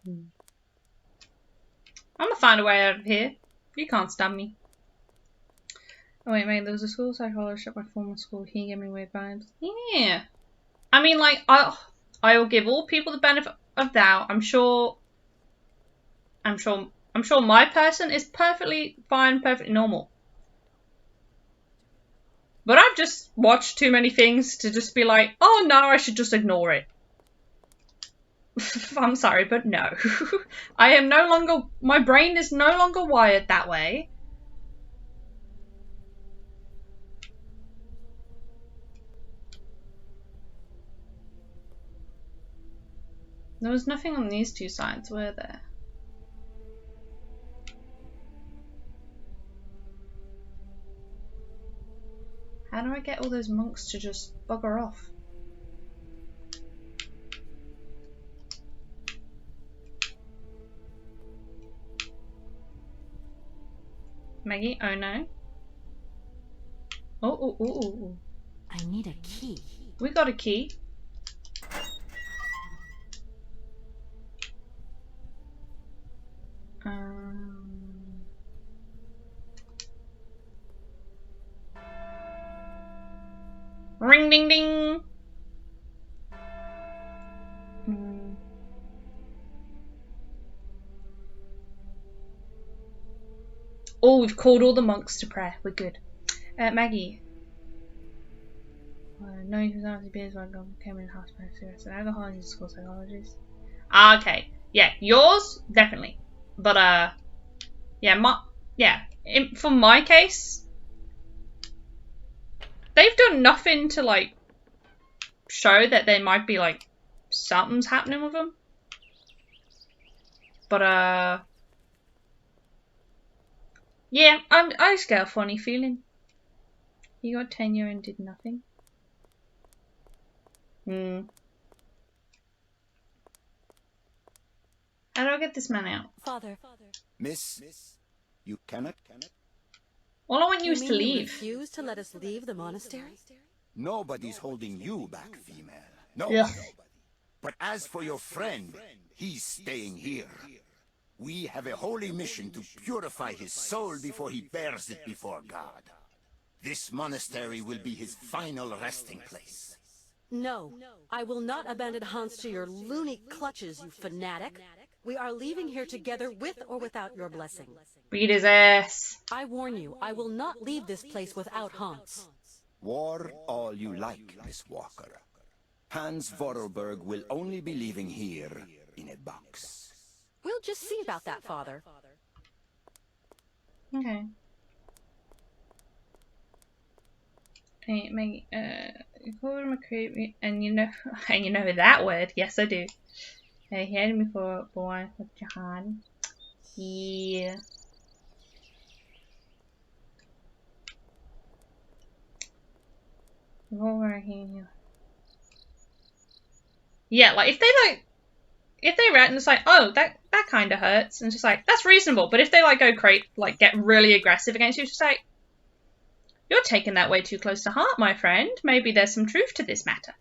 I'm gonna find a way out of here. You can't stop me. Oh wait, mate, there was a school psychologist at my former school. He gave me weird vibes. Yeah. I mean, like, I will give all people the benefit of doubt. I'm sure my person is perfectly fine, perfectly normal. But I've just watched too many things to just be like, oh no, I should just ignore it. I'm sorry, but no. I am no longer, my brain is no longer wired that way. There was nothing on these two sides, were there? How do I get all those monks to just bugger off? Maggie, oh no. Oh. I need a key. We got a key. Ring ding ding. Oh, we've called all the monks to prayer. We're good. Maggie. No, he was out of beers while God came in the house by cigarettes and alcohol. He's a school psychologist. Okay. Yeah, yours definitely. But for my case, they've done nothing to like show that there might be like something's happening with them. But yeah, I just get a funny feeling. You got tenure and did nothing. How do I get this man out? Father. Miss, you cannot? All I want you is to You leave. refuse to let us leave the monastery? Nobody's holding you back, female. No. Yeah. But as for your friend, he's staying here. We have a holy mission to purify his soul before he bears it before God. This monastery will be his final resting place. No, I will not abandon Hans to your loony clutches, you fanatic. We are leaving here together with or without your blessing. Beat his ass. I warn you, I will not leave this place without Hans. War all you like, Miss Walker. Hans Vorarlberg will only be leaving here in a box. We'll just see about that, Father. Okay. Hey, Maggie, you called him a creep, and you know that word. Yes, I do. He hated me for a boy with Jahan. Yeah. Yeah, like if they read and it's like, oh, that kind of hurts, and it's just like that's reasonable. But if they like go get really aggressive against you, it's just like you're taking that way too close to heart, my friend. Maybe there's some truth to this matter.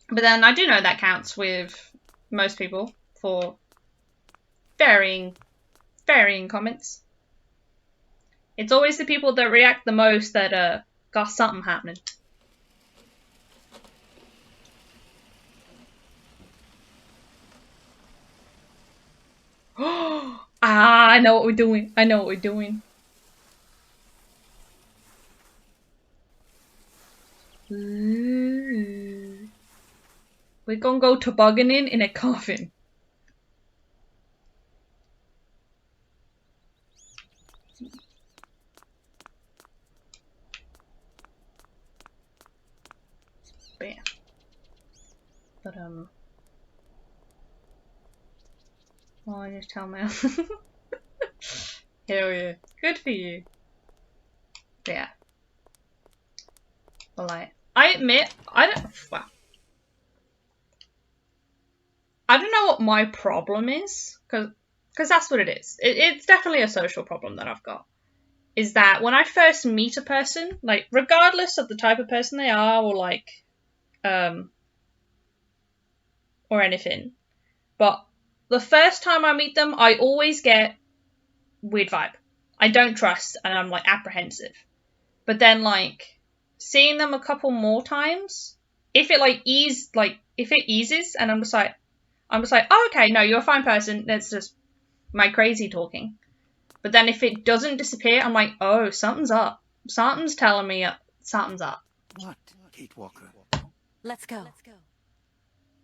But then I do know that counts with most people for varying comments. It's always the people that react the most that got something happening. I know what we're doing. I know what we're doing. Ooh. We're gonna go tobogganing in a coffin. Bam. But well, I just tell me. Hell yeah. Good for you. Yeah. Well, I admit, well, I don't know what my problem is, because that's what it is. It's definitely a social problem that I've got. Is that when I first meet a person, like, regardless of the type of person they are, or like, or anything, but the first time I meet them, I always get weird vibe. I don't trust, and I'm like apprehensive. But then like seeing them a couple more times, if it eases, and I'm just like, oh, okay, no, you're a fine person. That's just my crazy talking. But then if it doesn't disappear, I'm like, oh, something's up. Something's telling me something's up. What, Kate Walker? Let's go.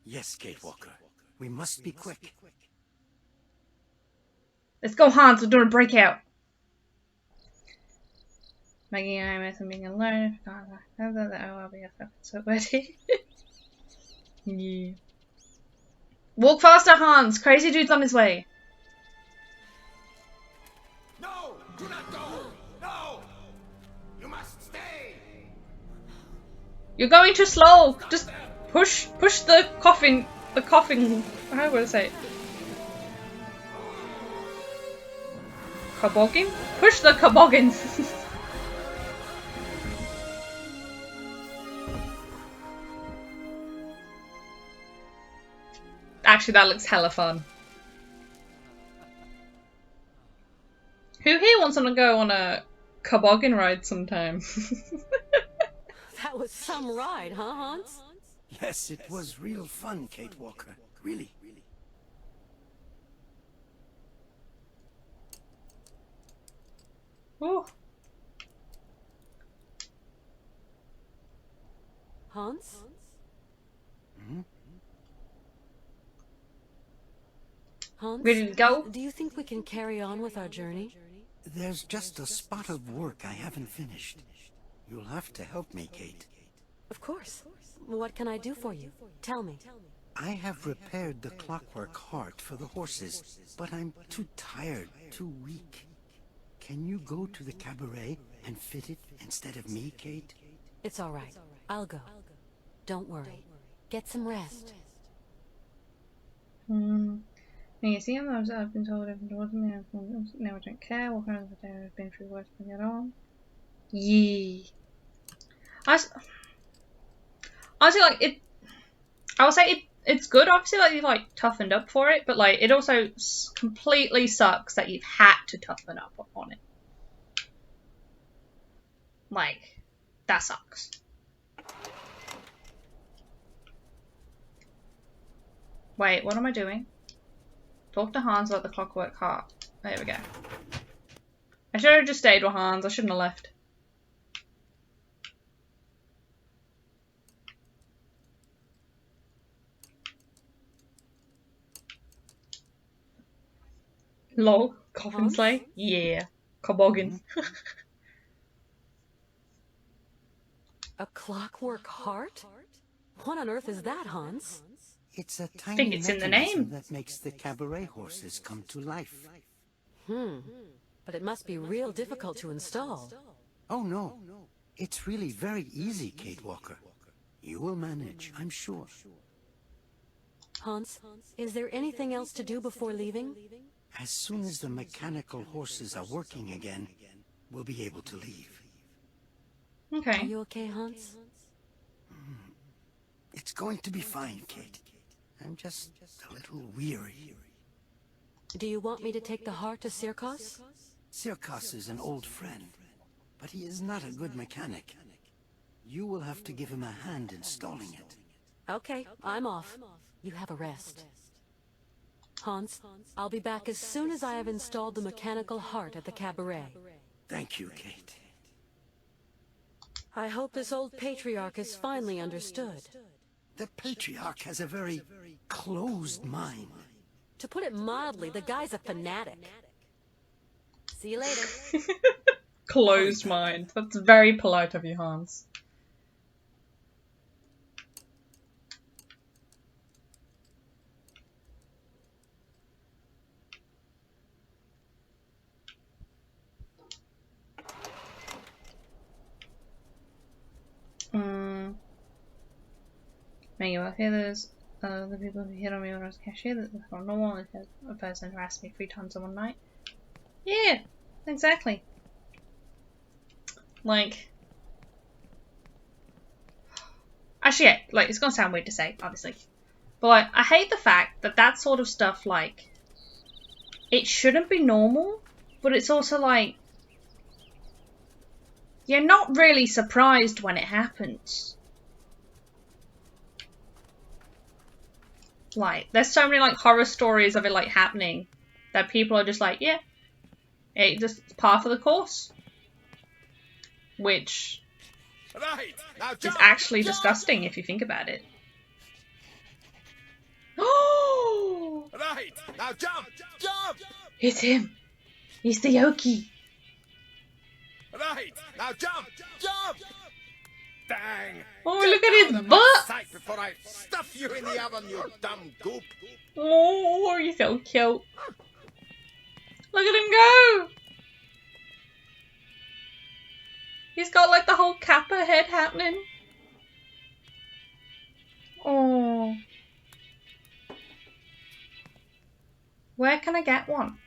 Yes, Kate Walker. We must be quick. Let's go, Hans. We're doing a breakout. Maggie and I miss being alone. I'll be so ready. Yeah. Walk faster, Hans. Crazy dude's on his way. No! Do not go! No! You must stay! You're going too slow. Just push the coffin. The coffin. How would I say it? Toboggan? Push the toboggan. Actually, that looks hella fun. Who here wants to go on a toboggan ride sometime? That was some ride, huh, Hans? Yes, it was real fun, Kate Walker. Really. Ooh. Hans? Hmm? Hans? Ready to go? Do you think we can carry on with our journey? There's just a spot of work I haven't finished. You'll have to help me, Kate. Of course. What can I do for you? Tell me. I have repaired the clockwork heart for the horses, but I'm too tired, too weak. Can you go to the cabaret and fit it instead of me, Kate? It's all right. I'll go. Don't worry. Get some rest. You see, I've been told I've been told me. Now I don't care. What kind of the day I've been through worse than get on. Yee. Honestly, like it. I would say it's good. Obviously, like you've like toughened up for it, but like it also completely sucks that you've had to toughen up on it. Like that sucks. Wait, what am I doing? Talk to Hans about the clockwork heart. There we go. I should have just stayed with Hans. I shouldn't have left. Lol. Coffin Hans? sleigh? Yeah. Toboggan. A clockwork heart? What on earth is that, Hans? It's a tiny think it's in the mechanism name. that makes the cabaret horses come to life. But it must be real difficult to install. Oh, no. It's really very easy, Kate Walker. You will manage, I'm sure. Hans, is there anything else to do before leaving? As soon as the mechanical horses are working again, we'll be able to leave. Are Okay. you okay, Hans? It's going to be fine, Kate. I'm just a little weary. Do you want me to take the heart to Circos? Sirkas is an old friend, but he is not a good mechanic. You will have to give him a hand installing it. Okay, I'm off. You have a rest. Hans, I'll be back as soon as I have installed the mechanical heart at the cabaret. Thank you, Kate. I hope this old patriarch has finally understood. The Patriarch has a very closed mind. To put it mildly, the guy's a fanatic. See you later. Closed mind. That's very polite of you, Hans. Maybe I'll hear those the people who hit on me when I was cashier that look normal and a person harassed me 3 times in one night. Yeah, exactly. Like, actually, yeah, like, it's gonna sound weird to say, obviously, but like, I hate the fact that that sort of stuff, like, it shouldn't be normal, but it's also like, you're not really surprised when it happens. Like, there's so many like horror stories of it like happening that people are just like, yeah, it's just part of the course, which is actually disgusting if you think about it. Oh! Right, now jump! Jump! It's him. He's the Youki. Right, now jump! Jump! Dang! Oh, look at his Out of my butt! sight before I stuff you in the oven, you dumb goop! Oh, he's so cute. Look at him go! He's got like the whole Kappa head happening. Oh. Where can I get one?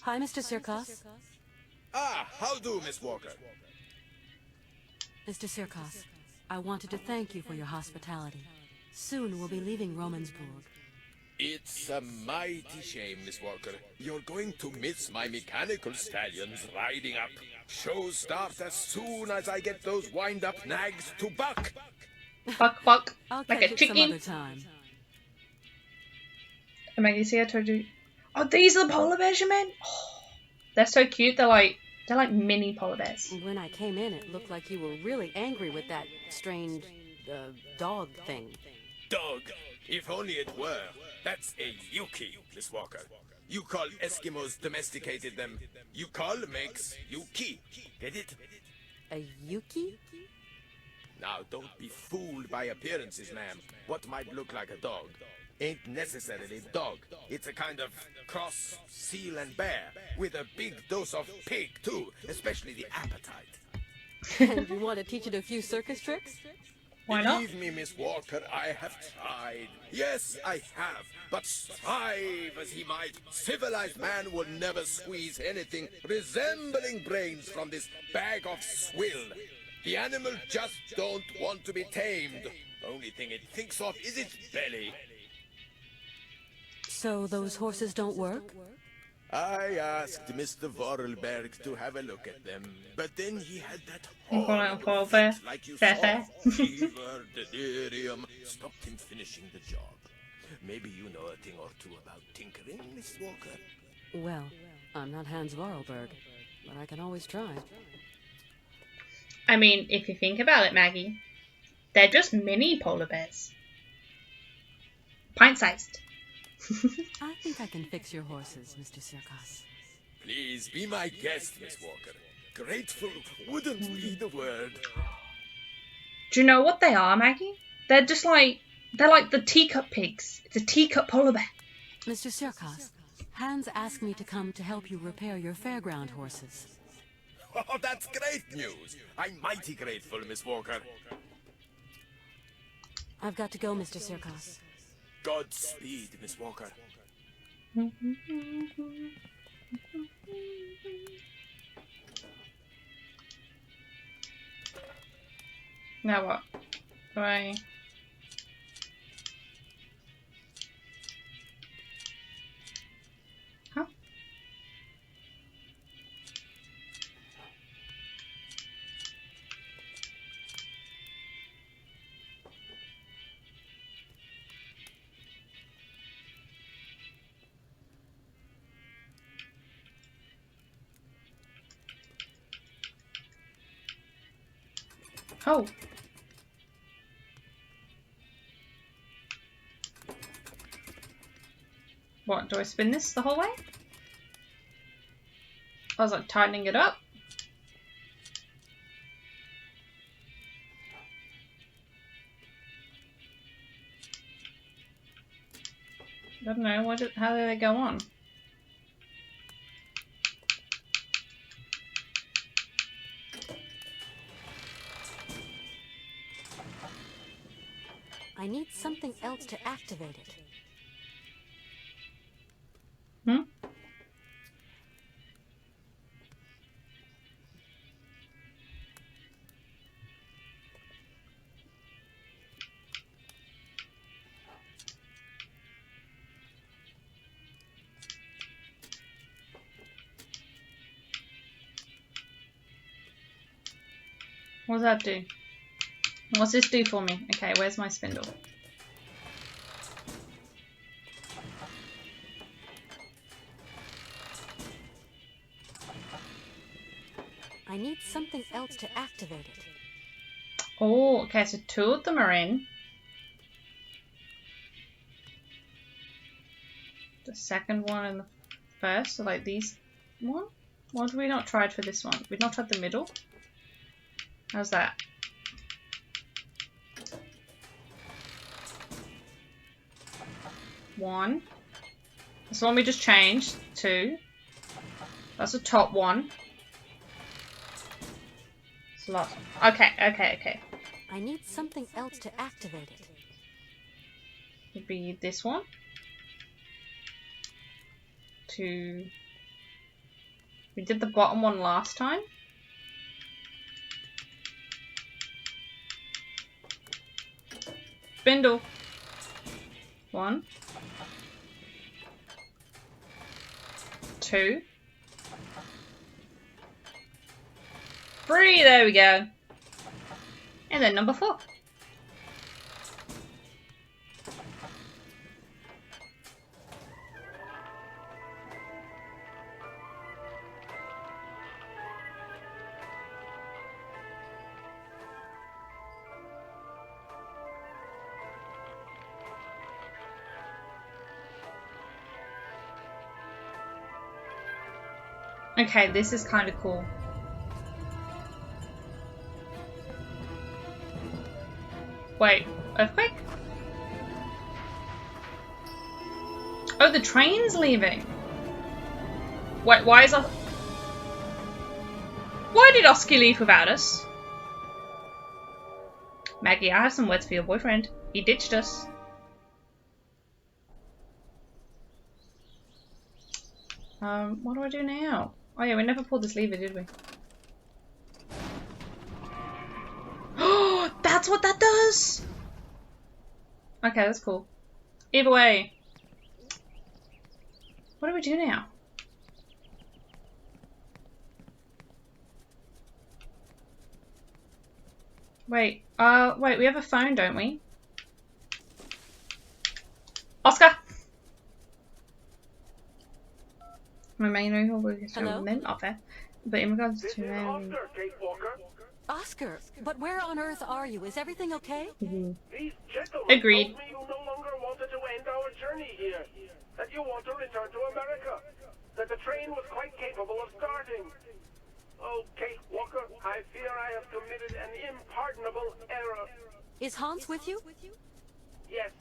Hi, Mr. Sirkas. Ah, how do, Miss Walker? Mr. Sirkas, I wanted to thank you for your hospitality. Soon we'll be leaving Romansburg. It's a mighty shame, Miss Walker. You're going to miss my mechanical stallions riding up. Shows start as soon as I get those wind-up nags to buck. Buck, buck. I'll Like catch a it some chicken. other time. Maggie, see, I told you. Oh, these are the polar bears you meant? Oh, they're so cute. They're like mini polar bears. When I came in, it looked like you were really angry with that strange, dog thing. Dog, if only it were. That's a Youki, Miss Walker. You call Eskimos domesticated them. You call makes Youki. Get it? A Youki? Now, don't be fooled by appearances, ma'am. What might look like a dog ain't necessarily dog. It's a kind of cross seal and bear, with a big dose of pig, too, especially the appetite. And you want to teach it a few circus tricks? Why not? Believe me, Miss Walker, I have tried. Yes, I have. But strive as he might, civilized man will never squeeze anything resembling brains from this bag of swill. The animal just don't want to be tamed. The only thing it thinks of is its belly. So those horses don't work? I asked Mr. Vorarlberg to have a look at them, but then he had that I'm going horrible out for a bear. fit like you Fair, saw. fair. Fever, delirium, stopped him finishing the job. Maybe you know a thing or two about tinkering, Miss Walker? Well, I'm not Hans Vorarlberg, but I can always try. I mean, if you think about it, Maggie, they're just mini polar bears. Pint-sized. I think I can fix your horses, Mr. Sirkas. Please be my guest, Miss Walker. Grateful wouldn't be the word. Do you know what they are, Maggie? They're like the teacup pigs. It's a teacup polar bear. Mr. Sirkas, Hans asked me to come to help you repair your fairground horses. Oh, that's great news. I'm mighty grateful, Miss Walker. I've got to go, Mr. Sirkas. Godspeed, Miss Walker. Now what? Right. Huh? Oh. What, do I spin this the whole way? I was like tightening it up. I don't know, how do they go on? I need something else to activate it. Hmm? What does that do? What's this do for me? Okay, where's my spindle? I need something else to activate it. Oh, okay, so 2 of them are in. The second one and the first, so like these one? Why have we not tried for this one? We've not tried the middle? How's that? One. That's the one we just changed. 2. That's the top one. It's the last one. Okay. I need something else to activate it. Would be this one. 2. We did the bottom one last time. Spindle. 1. 2. 3, there we go. And then number 4. Okay, this is kind of cool. Wait, earthquake? Oh, the train's leaving. Wait, why is Why did Oski leave without us? Maggie, I have some words for your boyfriend. He ditched us. What do I do now? Oh yeah, we never pulled this lever, did we? Oh, that's what that does! Okay, that's cool. Either way. What do we do now? Wait, we have a phone, don't we? Oscar! My main role will get men off it. But in regards to men... Oscar, but where on earth are you? Is everything okay? Agreed. You no longer wanted to end our journey here. That you want to return to America. That the train was quite capable of starting. Oh, Kate Walker, I fear I have committed an unpardonable error. Is Hans with you? Yes.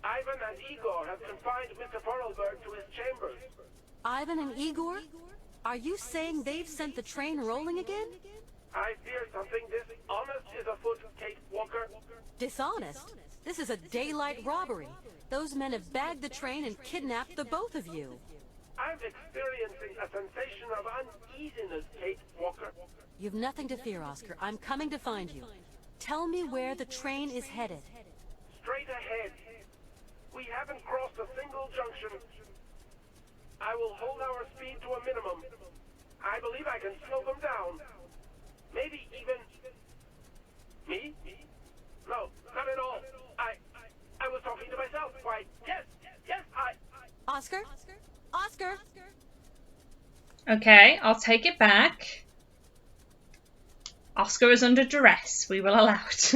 Ivan and Igor have confined Mr. Forelberg to his chambers. Ivan and Igor? Are you saying they've sent the train rolling again? I fear something dishonest is afoot, Kate Walker. Dishonest? This is a daylight robbery. Those men have bagged the train and kidnapped the both of you. I'm experiencing a sensation of uneasiness, Kate Walker. You've nothing to fear, Oscar. I'm coming to find you. Tell me where the train is headed. Straight ahead. We haven't crossed a single junction. I will hold our speed to a minimum. I believe I can slow them down. Maybe even... Me? No, not at all. I was talking to myself. Why, yes, Oscar? Oscar? Okay, I'll take it back. Oscar is under duress. We will allow it.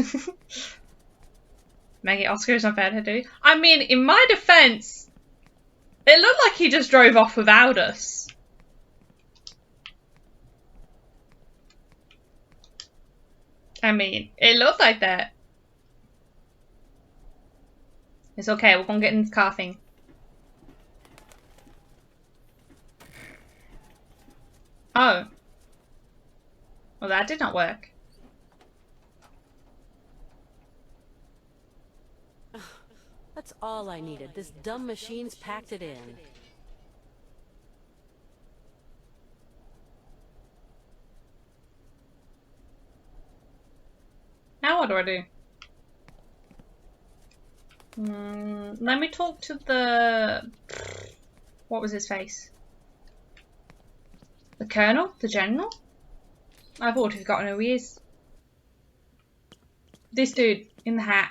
Maggie, Oscar is unfair to do. I mean, in my defense, it looked like he just drove off without us. I mean, it looked like that. It's okay, we're gonna get in this car thing. Oh. Well, that did not work. That's all I needed. This dumb machine's packed it in. Now what do I do? Let me talk to the... What was his face? The Colonel? The General? I've already forgotten who he is. This dude in the hat.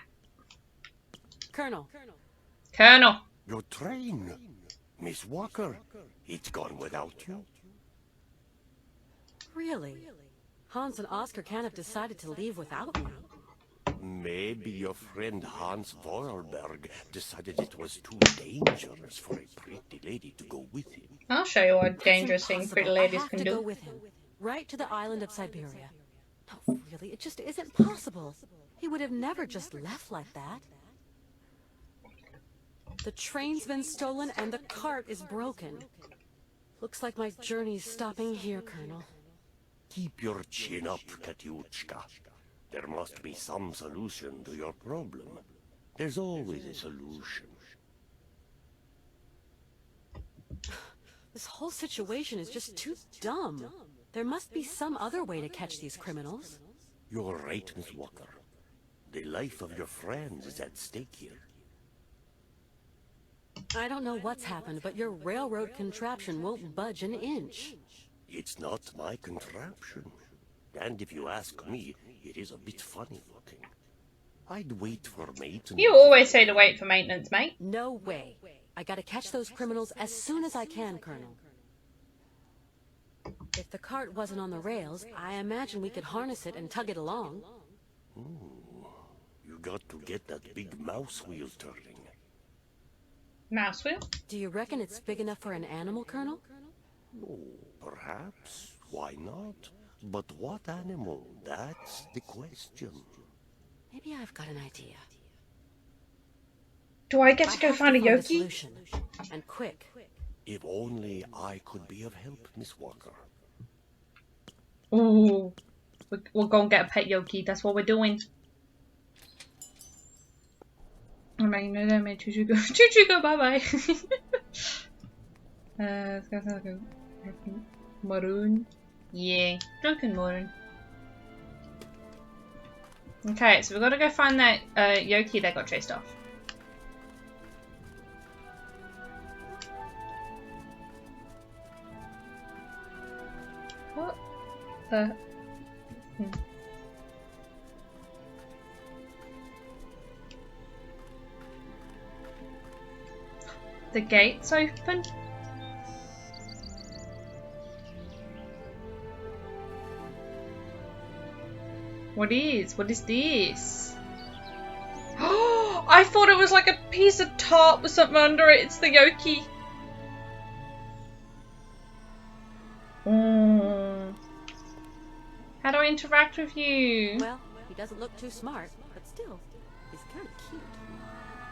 Colonel. Colonel. Your train, Miss Walker. It's gone without you. Really? Hans and Oscar can't have decided to leave without me. Maybe your friend Hans Vorarlberg decided it was too dangerous for a pretty lady to go with him. I'll show you what dangerous thing pretty ladies I have can to do. go with him. Right to the island of Syberia. No, really, it just isn't possible. He would have never just left like that. The train's been stolen and the cart is broken. Looks like my journey's stopping here, Colonel. Keep your chin up, Katyushka. There must be some solution to your problem. There's always a solution. This whole situation is just too dumb. There must be some other way to catch these criminals. You're right, Miss Walker. The life of your friends is at stake here. I don't know what's happened, but your railroad contraption won't budge an inch. It's not my contraption. And if you ask me, it is a bit funny looking. I'd wait for maintenance. You always say to wait for maintenance, mate. No way. I gotta catch those criminals as soon as I can, Colonel. If the cart wasn't on the rails, I imagine we could harness it and tug it along. You got to get that big mouse wheel turning. Mouse wheel? Do you reckon it's big enough for an animal, Colonel? Oh, perhaps. Why not? But what animal? That's the question. Maybe I've got an idea. Do I get to go find a Youki? Solution. And quick. If only I could be of help, Miss Walker. Ooh. We'll go and get a pet Youki. That's what we're doing. I'm making no damage. Choo-choo go. Choo-choo go. Bye-bye. Let's go like a maroon. Yeah. Drunken maroon. Okay, so we've got to go find that Youki that got chased off. What the... The gate's open? What is? What is this? Oh, I thought it was like a piece of tarp with something under it. It's the Youki. Oh. How do I interact with you? Well, he doesn't look too smart, but still, he's kind of cute.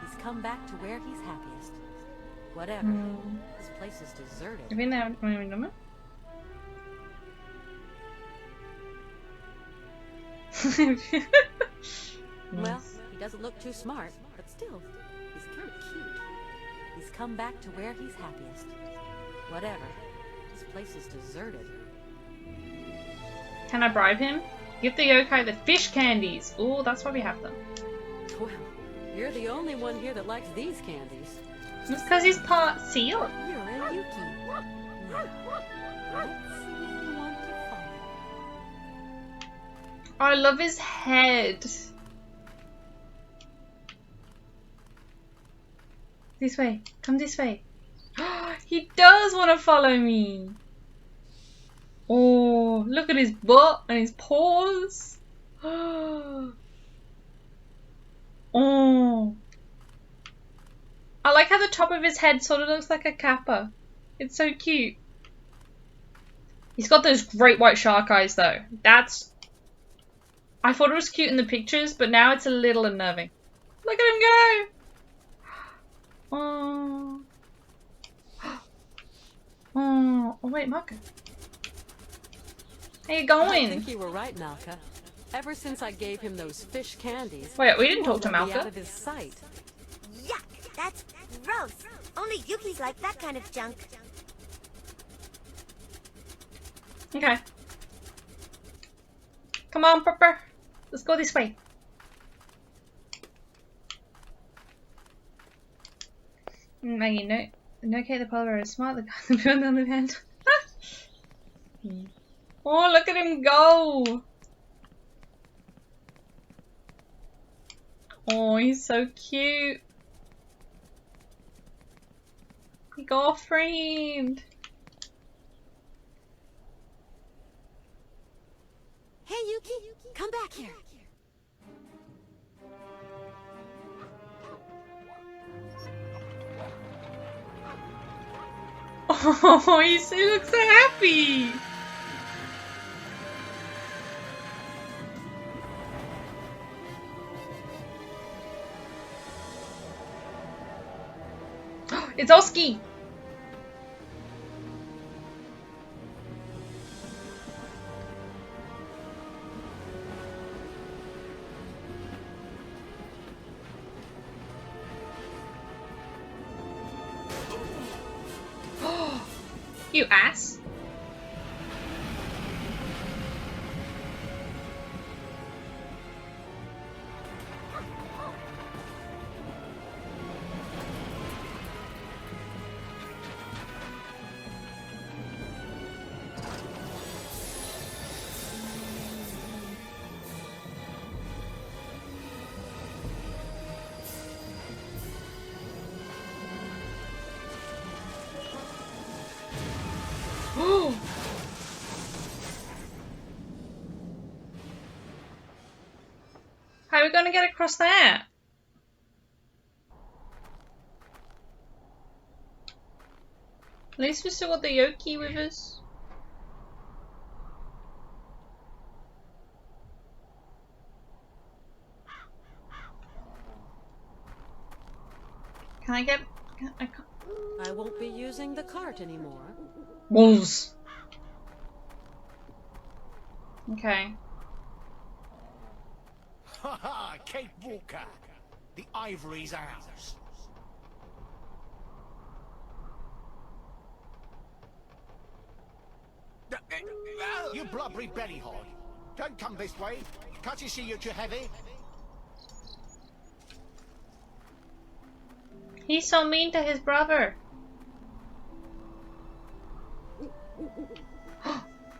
He's come back to where he's happiest. Whatever. This place is deserted. Have you been there? Well, he doesn't look too smart, but still, he's kind of cute. He's come back to where he's happiest. Whatever. This place is deserted. Can I bribe him? Give the yokai the fish candies. Ooh, that's why we have them. Well, you're the only one here that likes these candies. It's because he's part seal. You're a Youki. Now, let's see if you want to follow. Oh, I love his head. This way. Come this way. He does want to follow me. Oh, look at his butt and his paws. Oh. I like how the top of his head sort of looks like a kappa. It's so cute. He's got those great white shark eyes though. I thought it was cute in the pictures, but now it's a little unnerving. Look at him go! Oh. Oh, wait, Malka. How you going? I think you were right, Malka. Ever since I gave him those fish candies, Wait, we didn't he talk to won't let me Malka? out of his sight. Yuck! That's gross. Only Yuki's like that kind of junk. Okay. Come on, Pepper. Let's go this way. Maggie, no, Kate the Polar is smart. The guy on the other hand. Oh, look at him go! Oh, he's so cute. He got framed. Hey, Yuki, come back here. Oh, he looks so happy. It's Oski. You ass. How are we going to get across there? At least we still got the Youki with us. Can I get... I won't be using the cart anymore. Wolves. Okay. Ha ha! Kate Walker! The ivory's ours. You blubbery belly hog! Don't come this way! Can't you see you're too heavy? He's so mean to his brother.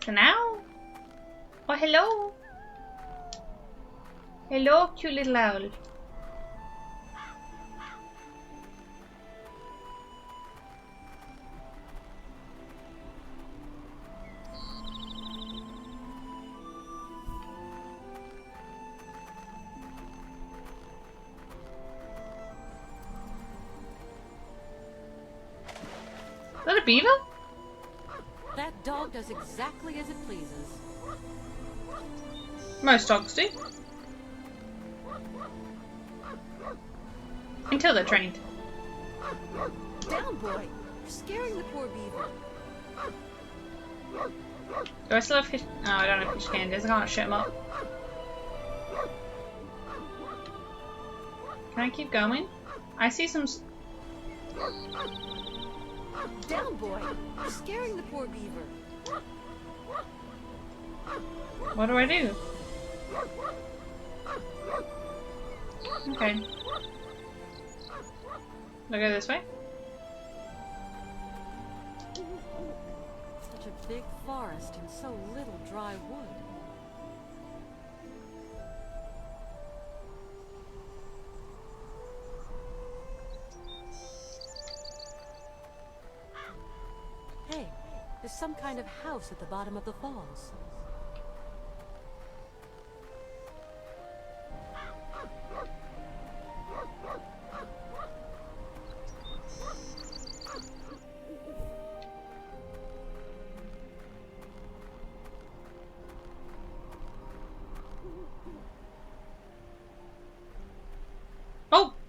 So now? Oh, hello. Hello, cute little owl. Is that a beaver? That dog does exactly as it pleases. Most dogs do. Until they're trained. Down, boy! You're scaring the poor beaver. Do I still have fish? No, I don't have fish candies. I can't shut them up. Can I keep going? I see some... Down, boy! You're scaring the poor beaver. What do I do? Okay. Do I go this way? Such a big forest and so little dry wood. Hey, there's some kind of house at the bottom of the falls.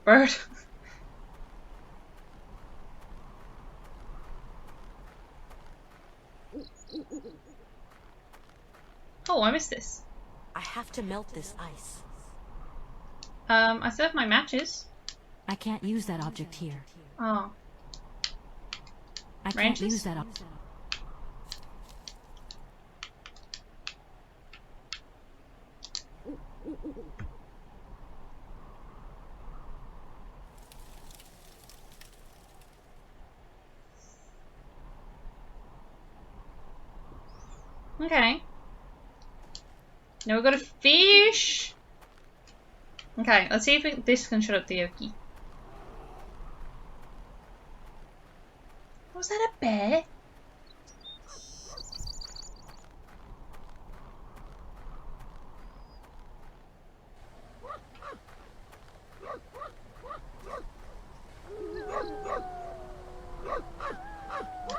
Bird. Oh, I missed this. I have to melt this ice. I still have my matches. I can't use that object here. Oh. I can't Branches? use that object. Okay. Now we've got a fish. Okay, let's see if this can shut up the Youki. Was that a bear?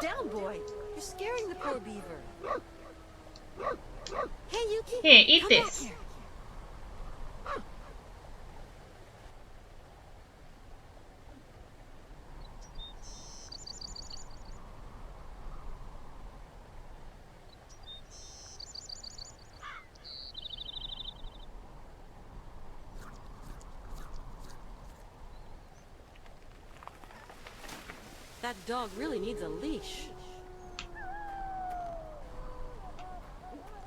Down, boy! You're scaring the poor beaver. Hey, Youki! Here, eat come this. back here. That dog really needs a leash.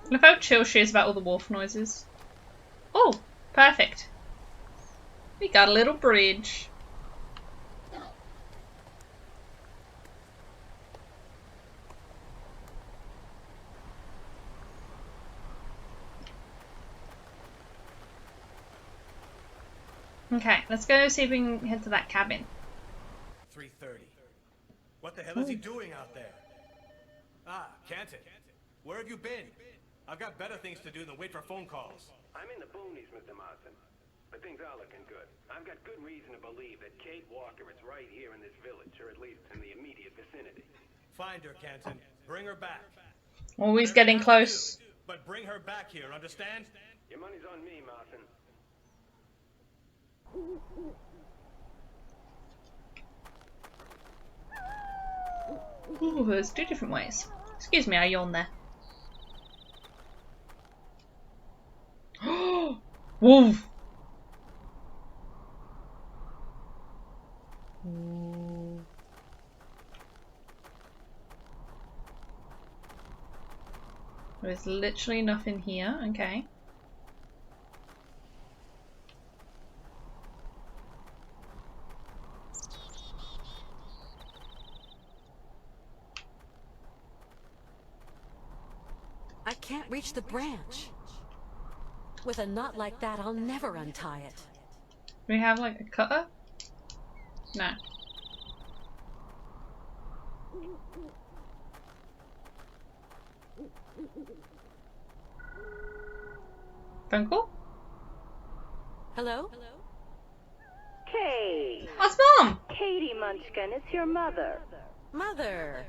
Look how chill she is about all the wolf noises. Oh, perfect. We got a little bridge. Okay, let's go see if we can head to that cabin. 3:30. What the hell is he doing out there? Ah, Canton. Where have you been? I've got better things to do than wait for phone calls. I'm in the boonies, Mr. Marston. But things are looking good. I've got good reason to believe that Kate Walker is right here in this village, or at least in the immediate vicinity. Find her, Canton. Bring her back. Always Whatever getting you have to close. do, but bring her back here, understand? Your money's on me, Marston. Ooh, there's two different ways. Excuse me, I yawned there. Wolf! There's literally nothing here, okay. I can't reach the branch. With a knot like that, I'll never untie it. Do we have like a cutter? No. Phone call? Hello? Kate! That's Mom! Katie Munchkin, it's your mother. Mother!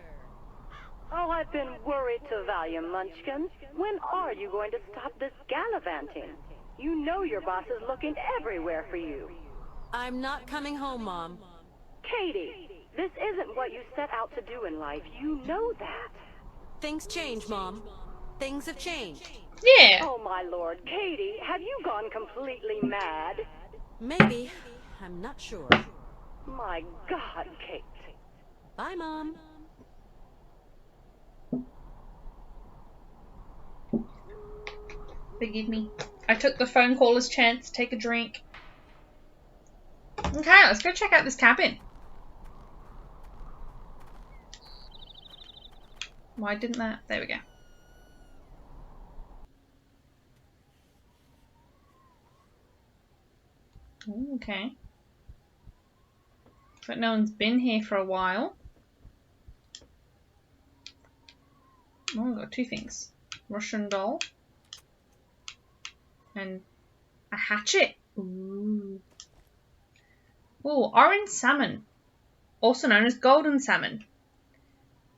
Oh, I've been worried to value, Munchkin. When are you going to stop this gallivanting? You know your boss is looking everywhere for you. I'm not coming home, Mom. Katie, this isn't what you set out to do in life. You know that. Things change, Mom. Things have changed. Yeah! Oh, my lord. Katie, have you gone completely mad? Maybe. I'm not sure. My God, Kate. Bye, Mom. Forgive me. I took the phone call as chance to take a drink. Okay, let's go check out this cabin. Why didn't that? There we go. Ooh, okay. But no one's been here for a while. Oh, I've got two things. Russian doll. And a hatchet. Ooh. Ooh, orange salmon. Also known as golden salmon.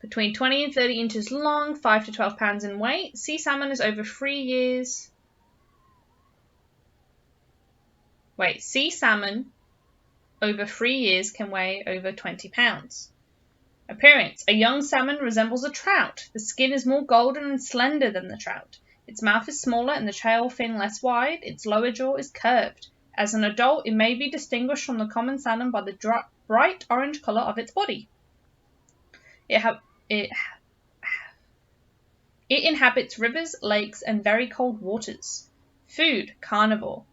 Between 20 and 30 inches long, 5 to 12 pounds in weight. Sea salmon is over 3 years. Wait, sea salmon over 3 years can weigh over 20 pounds. Appearance. A young salmon resembles a trout. The skin is more golden and slender than the trout. Its mouth is smaller and the tail fin less wide. Its lower jaw is curved. As an adult, it may be distinguished from the common salmon by the bright orange colour of its body. It inhabits rivers, lakes, and very cold waters. Food. Carnivore.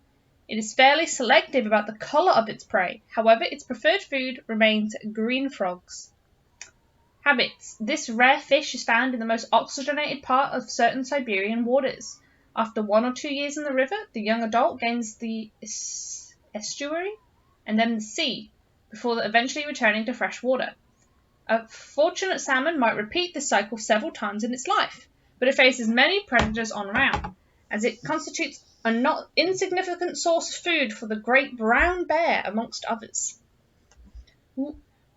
It is fairly selective about the colour of its prey. However, its preferred food remains green frogs. Habits. This rare fish is found in the most oxygenated part of certain Siberian waters. After 1 or 2 years in the river, the young adult gains the estuary and then the sea, before eventually returning to fresh water. A fortunate salmon might repeat this cycle several times in its life, but it faces many predators en route, as it constitutes a not insignificant source of food for the great brown bear, amongst others.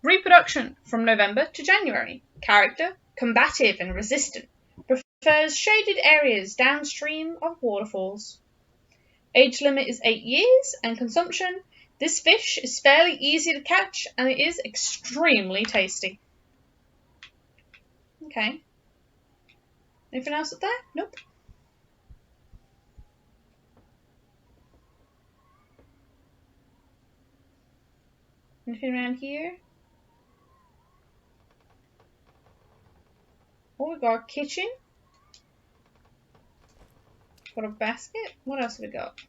Reproduction from November to January. Character, combative and resistant. Prefers shaded areas downstream of waterfalls. Age limit is 8 years, and consumption. This fish is fairly easy to catch, and it is extremely tasty. Okay. Anything else up there? Nope. Anything around here? Oh, we got a kitchen. Got a basket. What else have we got?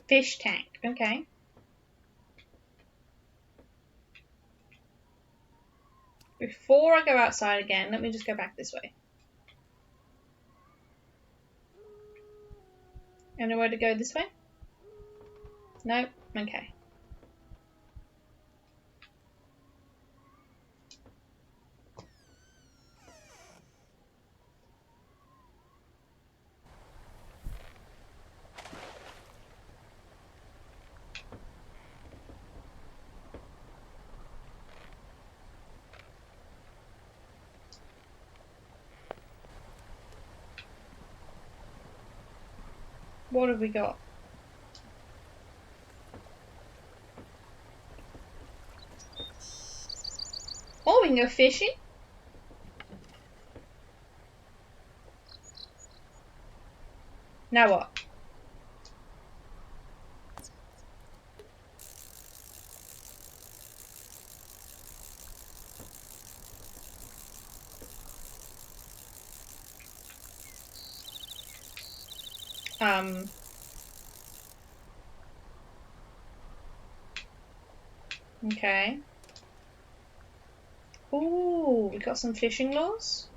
Fish tank. Okay. Before I go outside again, let me just go back this way. Anywhere to go this way? Nope. Okay. What have we got? Oh, we can go fishing. Now what? Okay. Ooh, we got some fishing lures.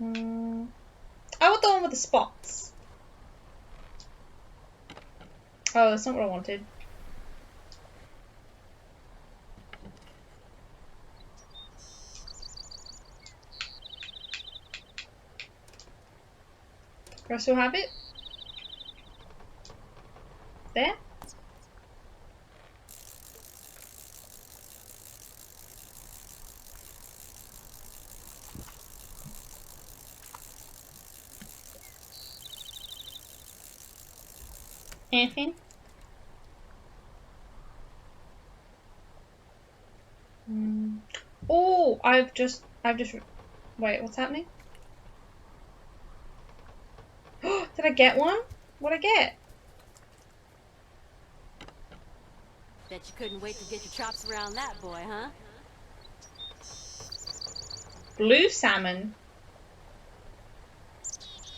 I want the one with the spots. Oh, that's not what I wanted. Do I still have it? There? Anything? Oh, I've just, wait, what's happening? Did I get one? What'd I get? Bet you couldn't wait to get your chops around that boy, huh? Blue salmon.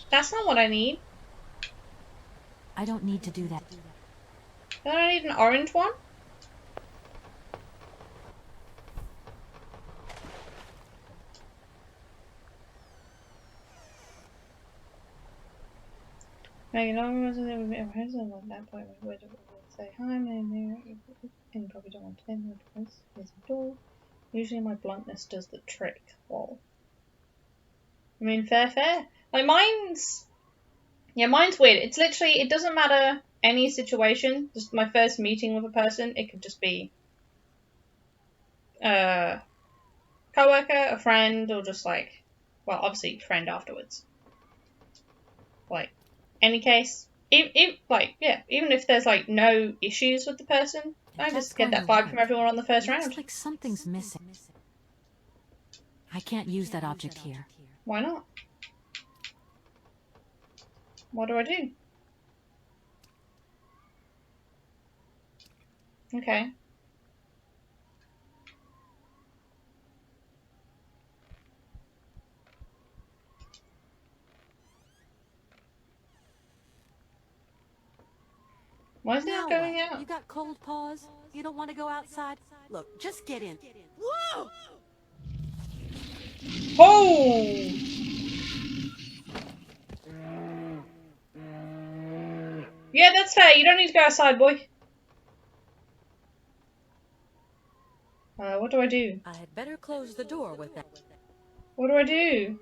That's not what I need. I don't need to do that. Don't I need an orange one? Now, you know, at that point, we would say, hi, I'm in there, and you probably don't want to enter because there's a door. Usually my bluntness does the trick. Well, I mean, fair. Like, mine's weird. It's literally, it doesn't matter any situation. Just my first meeting with a person, it could just be a coworker, a friend, or just like Well, obviously, friend afterwards. Like, any case, even if there's like no issues with the person, I just get that vibe from everyone on the first round. Looks like something's missing. I can't use that object here. Why not? What do I do? Okay. Why is it not going out? You got cold paws? You don't want to go outside? Look, just get in. Whoa! Oh! Yeah, that's fair. You don't need to go outside, boy. What do I do? I had better close the door with that. What do I do?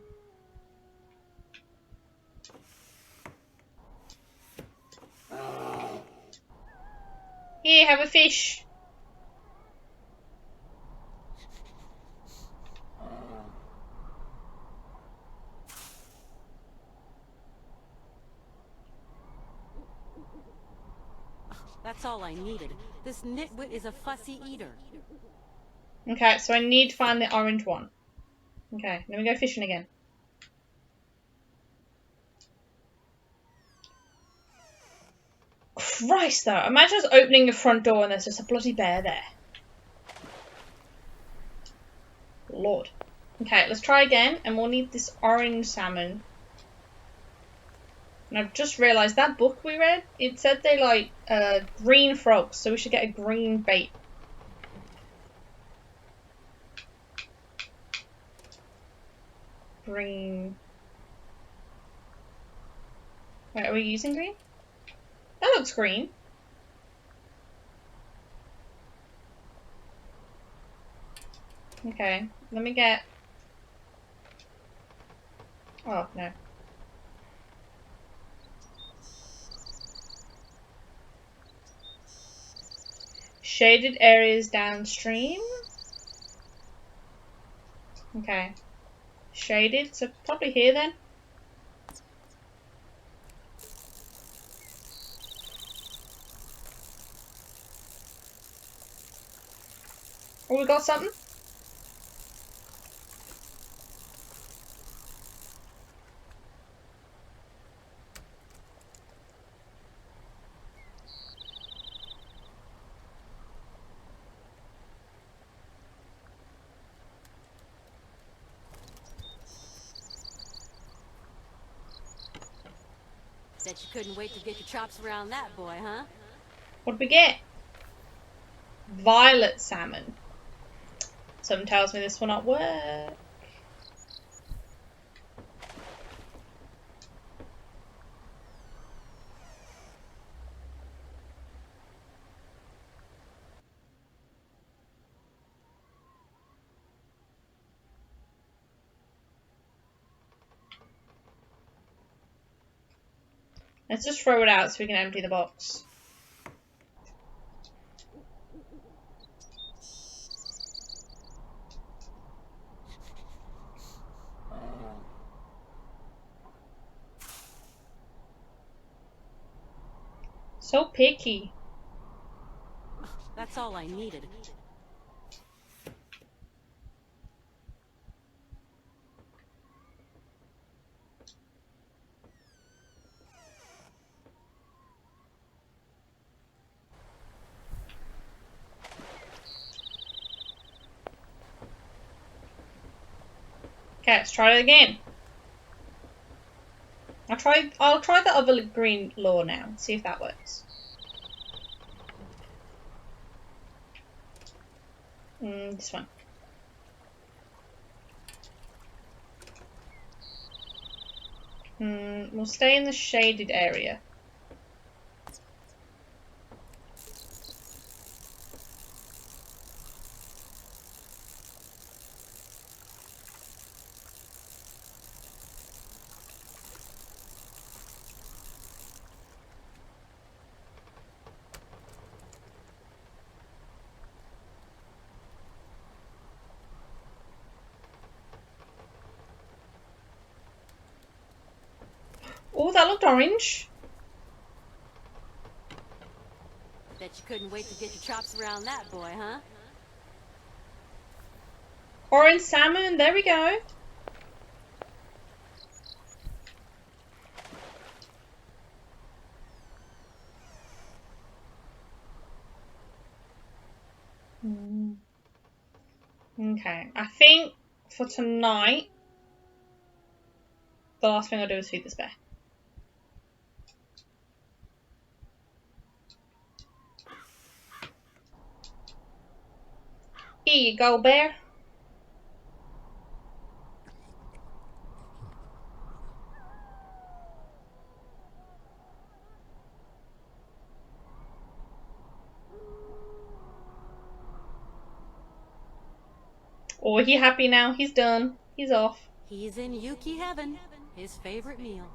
Here, have a fish. That's all I needed. This nitwit is a fussy eater. Okay, so I need to find the orange one. Okay, let me go fishing again. Christ, though. Imagine us opening the front door and there's just a bloody bear there. Lord. Okay, let's try again, and we'll need this orange salmon. And I've just realised that book we read, it said they like green frogs, so we should get a green bait. Green. Wait, are we using green? That looks green. Okay, let me get... Oh, no. Shaded areas downstream? Okay. Shaded, so probably here then. Oh, we got something? Bet you couldn't wait to get your chops around that boy, huh? What'd we get? Violet salmon. Something tells me this will not work. Let's just throw it out so we can empty the box. So picky. That's all I needed. Okay, let's try it again. I'll try the other green lure now, see if that works. This one. We'll stay in the shaded area. that looked orange. Bet you couldn't wait to get your chops around that boy, huh? Orange salmon, there we go. Okay, I think for tonight, the last thing I'll do is feed this bear. Here you go, bear. Oh, he happy now. He's done. He's off. He's in Youki heaven. His favorite meal.